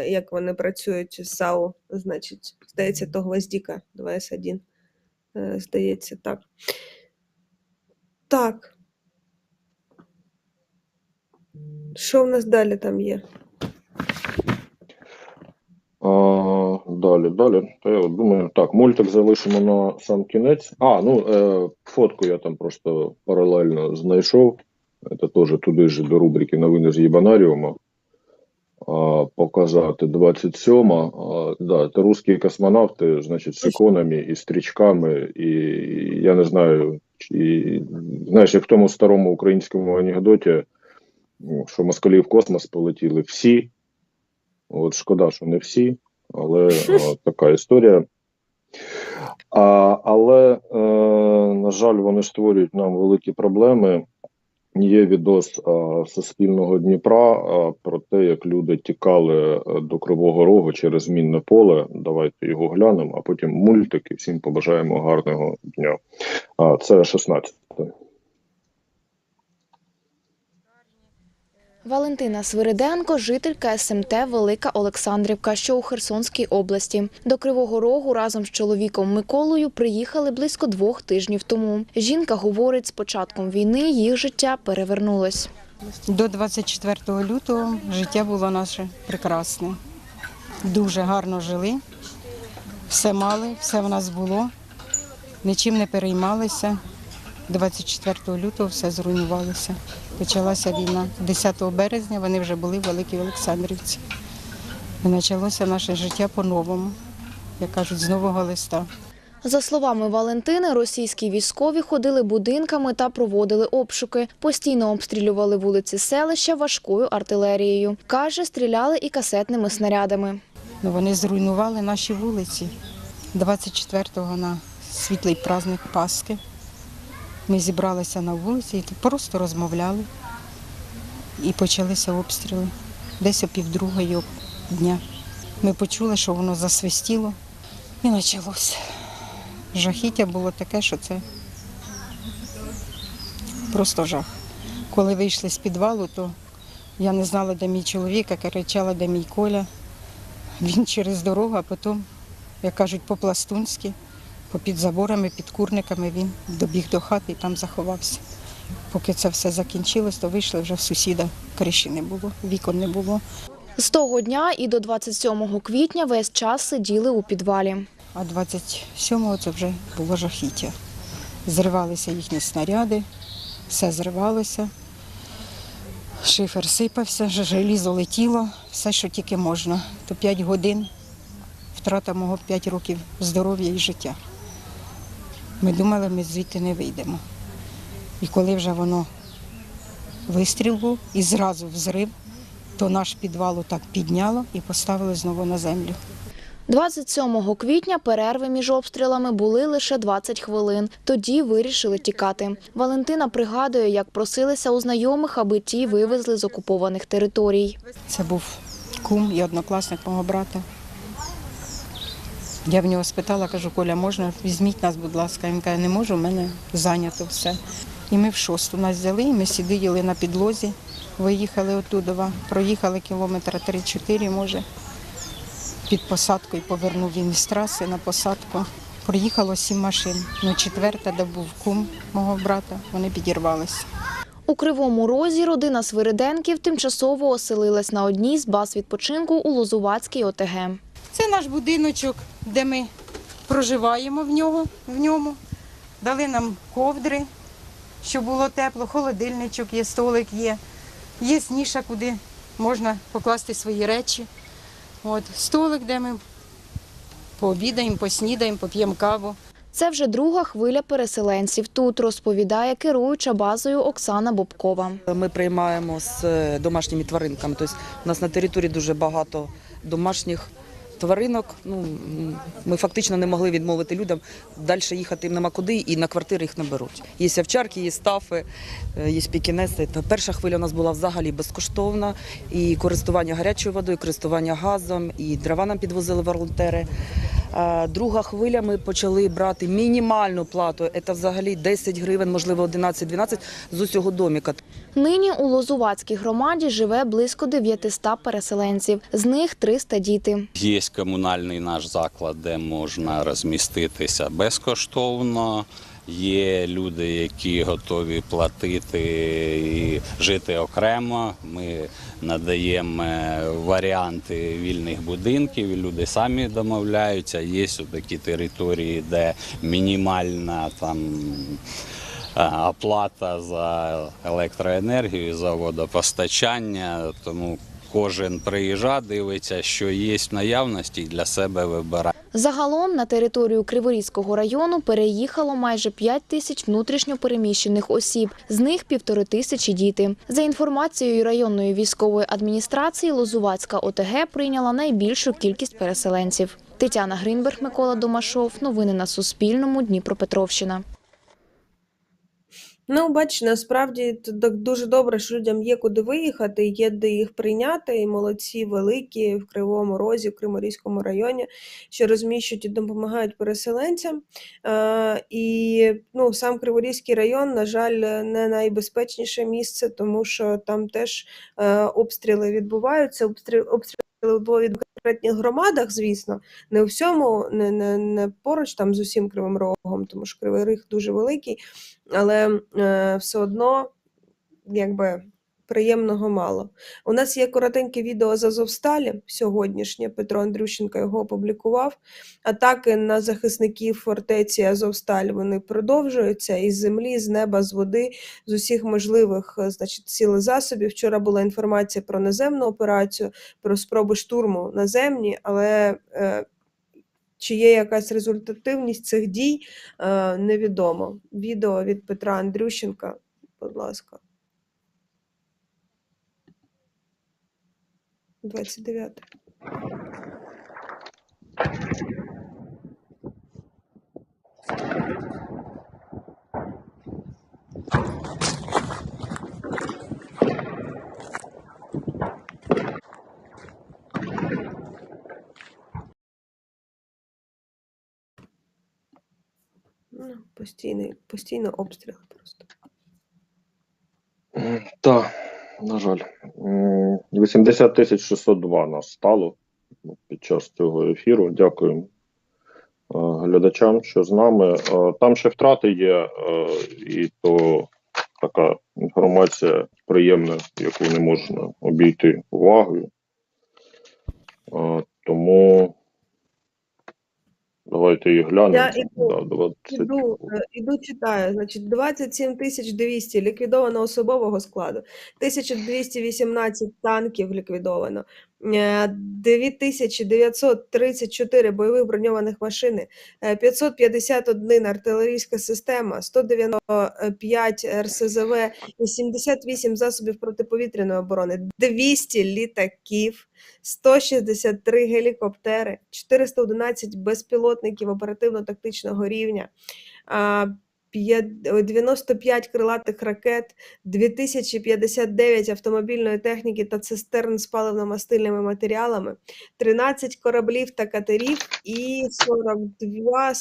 S1: як вони працюють з САУ, значить, здається, то Гвоздіка 2С1, здається, так. Так. Що в нас далі там є?
S2: Далі. Та я от думаю, так, мультик залишимо на сам кінець. Фотку я там просто паралельно знайшов. Це теж туди ж до рубрики «Новини з Єбанаріума». Показати 27-ма. Да, це русські космонавти, значить, з іконами і стрічками. І я не знаю, знаєш, як в тому старому українському анекдоті, що москалі в космос полетіли всі. От шкода, що не всі, але така історія. Але, на жаль, вони створюють нам великі проблеми. Є відос Суспільного Дніпра про те, як люди тікали до Кривого Рогу через мінне поле. Давайте його глянемо, а потім мультик і всім побажаємо гарного дня. Це 16.
S10: Валентина Свириденко – жителька СМТ Велика Олександрівка, що у Херсонській області. До Кривого Рогу разом з чоловіком Миколою приїхали близько 2 тижнів тому. Жінка говорить, з початком війни їх життя перевернулось.
S9: До 24 лютого життя було наше прекрасне. Дуже гарно жили, все мали, все в нас було, нічим не переймалися. 24 лютого все зруйнувалося. Почалася війна. 10 березня вони вже були в Великій Олександрівці. І почалося наше життя по-новому, як кажуть, з нового листа.
S10: За словами Валентини, російські військові ходили будинками та проводили обшуки. Постійно обстрілювали вулиці селища важкою артилерією. Каже, стріляли і касетними снарядами.
S9: Вони зруйнували наші вулиці. 24-го на світлий праздник Пасхи. Ми зібралися на вулиці і просто розмовляли. І почалися обстріли. Десь о 1:30 дня. Ми почули, що воно засвистіло і почалося. Жахіття було таке, що це просто жах. Коли вийшли з підвалу, то я не знала, де мій чоловік, я кричала, де мій Коля. Він через дорогу, а потім, як кажуть, по-пластунськи, попід заборами, під курниками він добіг до хати і там заховався. Поки це все закінчилось, то вийшли, вже в сусіда криші не було, вікон не було.
S10: З того дня і до 27 квітня весь час сиділи у підвалі.
S9: А 27-го це вже було жахіття. Зривалися їхні снаряди, все зривалося, шифер сипався, желізо летіло, все, що тільки можна. То 5 годин втрата мого 5 років здоров'я і життя. Ми думали, ми звідти не вийдемо. І коли вже воно вистріл був і зразу взрив, то наш підвал так підняло і поставили знову на землю.
S10: 27 квітня перерви між обстрілами були лише 20 хвилин. Тоді вирішили тікати. Валентина пригадує, як просилися у знайомих, аби ті вивезли з окупованих територій.
S9: Це був кум і однокласник мого брата. Я в нього спитала, кажу, Коля, можна, візьміть нас, будь ласка. Він каже, не можу, в мене зайнято все. І ми в 6 нас взяли, і ми сиділи на підлозі, виїхали оттуда, проїхали кілометра 3-4, може. Під посадкою повернув він із траси на посадку. Проїхало 7 машин. Ну, 4-та, де був кум мого брата, вони підірвалися.
S10: У Кривому Розі родина Свириденків тимчасово оселилась на одній з баз відпочинку у Лозувацькій ОТГ.
S9: Це наш будиночок, де ми проживаємо в ньому. Дали нам ковдри, щоб було тепло, холодильничок є, столик є. Є ніша, куди можна покласти свої речі. От, столик, де ми пообідаємо, поснідаємо, поп'ємо каву.
S10: Це вже друга хвиля переселенців тут, розповідає керуюча базою Оксана Бобкова.
S12: Ми приймаємо з домашніми тваринками. Тобто у нас на території дуже багато домашніх тваринок. Ми фактично не могли відмовити людям, далі їхати їм нема куди і на квартири їх не беруть. Є овчарки, є стафи, є пікінеси. Перша хвиля у нас була взагалі безкоштовна. І користування гарячою водою, користування газом, і дрова нам підвозили волонтери. Друга хвиля ми почали брати мінімальну плату, це взагалі 10 гривень, можливо 11-12 з усього доміка.
S10: Нині у Лозувацькій громаді живе близько 900 переселенців, з них 300 діти.
S13: Є комунальний наш заклад, де можна розміститися безкоштовно. Є люди, які готові платити і жити окремо. Ми надаємо варіанти вільних будинків, і люди самі домовляються. Є такі території, де мінімальна оплата за електроенергію, за водопостачання, тому кожен приїжджає, дивиться, що є в наявності, і для себе вибирає.
S10: Загалом на територію Криворізького району переїхало майже 5 тисяч внутрішньо переміщених осіб, з них 1500 діти. За інформацією районної військової адміністрації, Лозувацька ОТГ прийняла найбільшу кількість переселенців. Тетяна Гринберг, Микола Домашов. Новини на Суспільному. Дніпропетровщина.
S1: Ну, бач, насправді так дуже добре, що людям є куди виїхати, є де їх прийняти, і молодці великі в Кривому Розі, в Криворізькому районі, що розміщують і допомагають переселенцям. І сам Криворізький район, на жаль, не найбезпечніше місце, тому що там теж обстріли відбуваються, обстріли відбуваються в конкретних громадах, звісно, не у всьому, не поруч там з усім Кривим Рогом, тому що Кривий Ріг дуже великий, але все одно, якби, приємного мало. У нас є коротеньке відео з Азовсталі сьогоднішнє, Петро Андрющенко його опублікував. Атаки на захисників фортеці Азовсталь, вони продовжуються із землі, з неба, з води, з усіх можливих, сил і засобів. Вчора була інформація про наземну операцію, про спроби штурму наземні, але чи є якась результативність цих дій, невідомо. Відео від Петра Андрющенка, будь ласка. 29. Постійно обстріли просто.
S2: Так, на жаль. 80 602 нас стало під час цього ефіру. Дякуємо глядачам, що з нами. Там ще втрати є, і то така інформація приємна, яку не можна обійти увагою. Тому давайте її глянемо.
S1: Я іду читаю. Значить, 27 200 ліквідовано особового складу, 1218 танків ліквідовано, 2934 бойових броньованих машини, 551 артилерійська система, 195 РСЗВ, 88 засобів протиповітряної оборони, 200 літаків, 163 гелікоптери, 411 безпілотників оперативно-тактичного рівня, 95 крилатих ракет, 2059 автомобільної техніки та цистерн з паливно-мастильними матеріалами, 13 кораблів та катерів і 42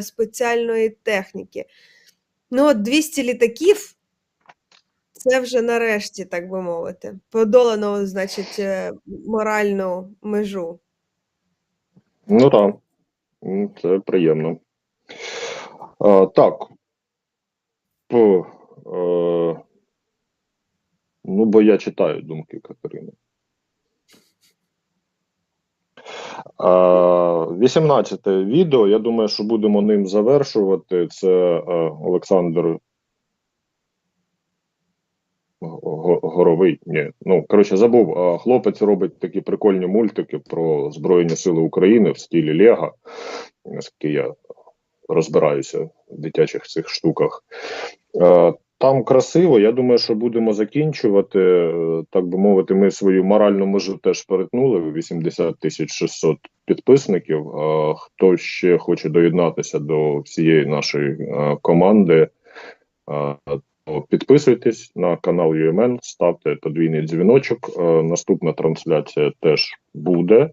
S1: спеціальної техніки. 200 літаків – це вже нарешті, так би мовити, подолано, значить, моральну межу.
S2: Ну так, це приємно. Так, бо я читаю думки Катерини. 18-те відео, я думаю, що будемо ним завершувати. Це Олександр Горовий. Забув. Хлопець робить такі прикольні мультики про Збройні Сили України в стилі Лего, наскільки я розбираюся в дитячих цих штуках. Там красиво, я думаю, що будемо закінчувати, так би мовити, ми свою моральну межу теж перетнули, 80 600 підписників. Хто ще хоче доєднатися до всієї нашої команди, то підписуйтесь на канал UMN, ставте подвійний дзвіночок, наступна трансляція теж буде.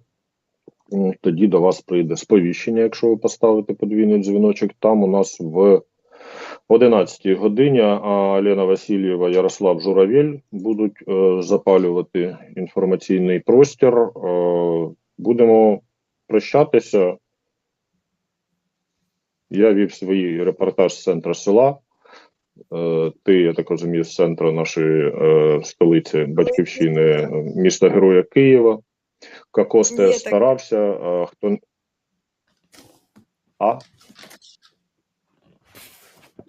S2: Тоді до вас прийде сповіщення, якщо ви поставите подвійний дзвіночок. Там у нас в 11-й годині Лена Васильєва, Ярослав Журавель будуть запалювати інформаційний простір. Будемо прощатися. Я вів свій репортаж з центру села. Ти, я так розумію, з центру нашої столиці, батьківщини, міста Героя Києва. Кокос теж старався.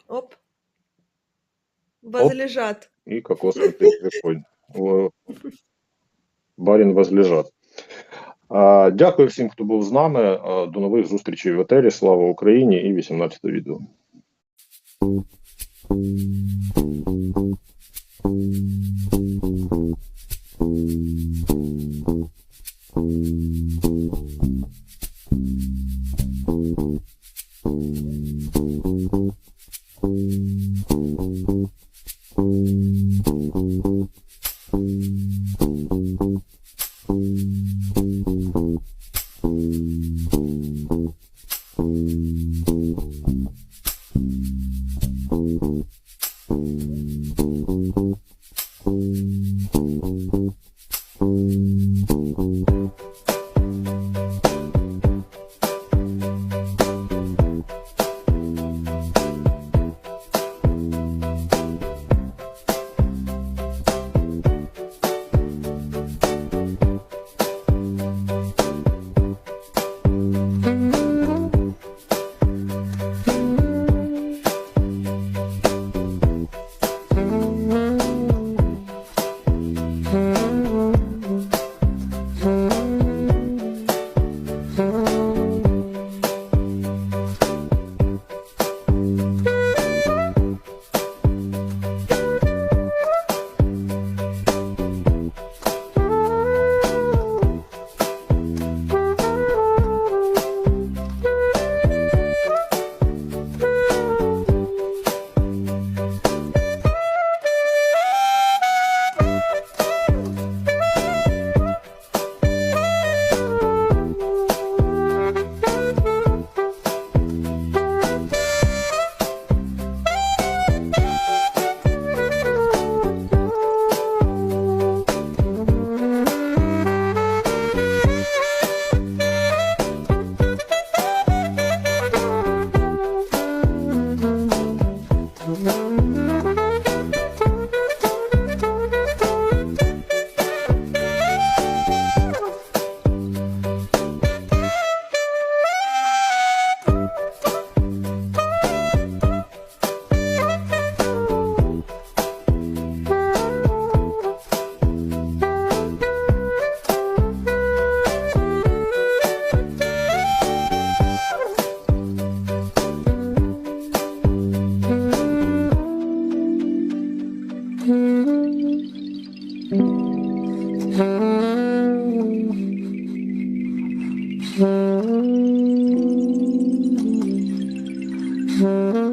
S1: Оп. Возлежат.
S2: І Кокос приходь. Барін возлежат. Дякую всім, хто був з нами. До нових зустрічей в етері. Слава Україні! І 18-те відео. Thank you.
S14: Thank you.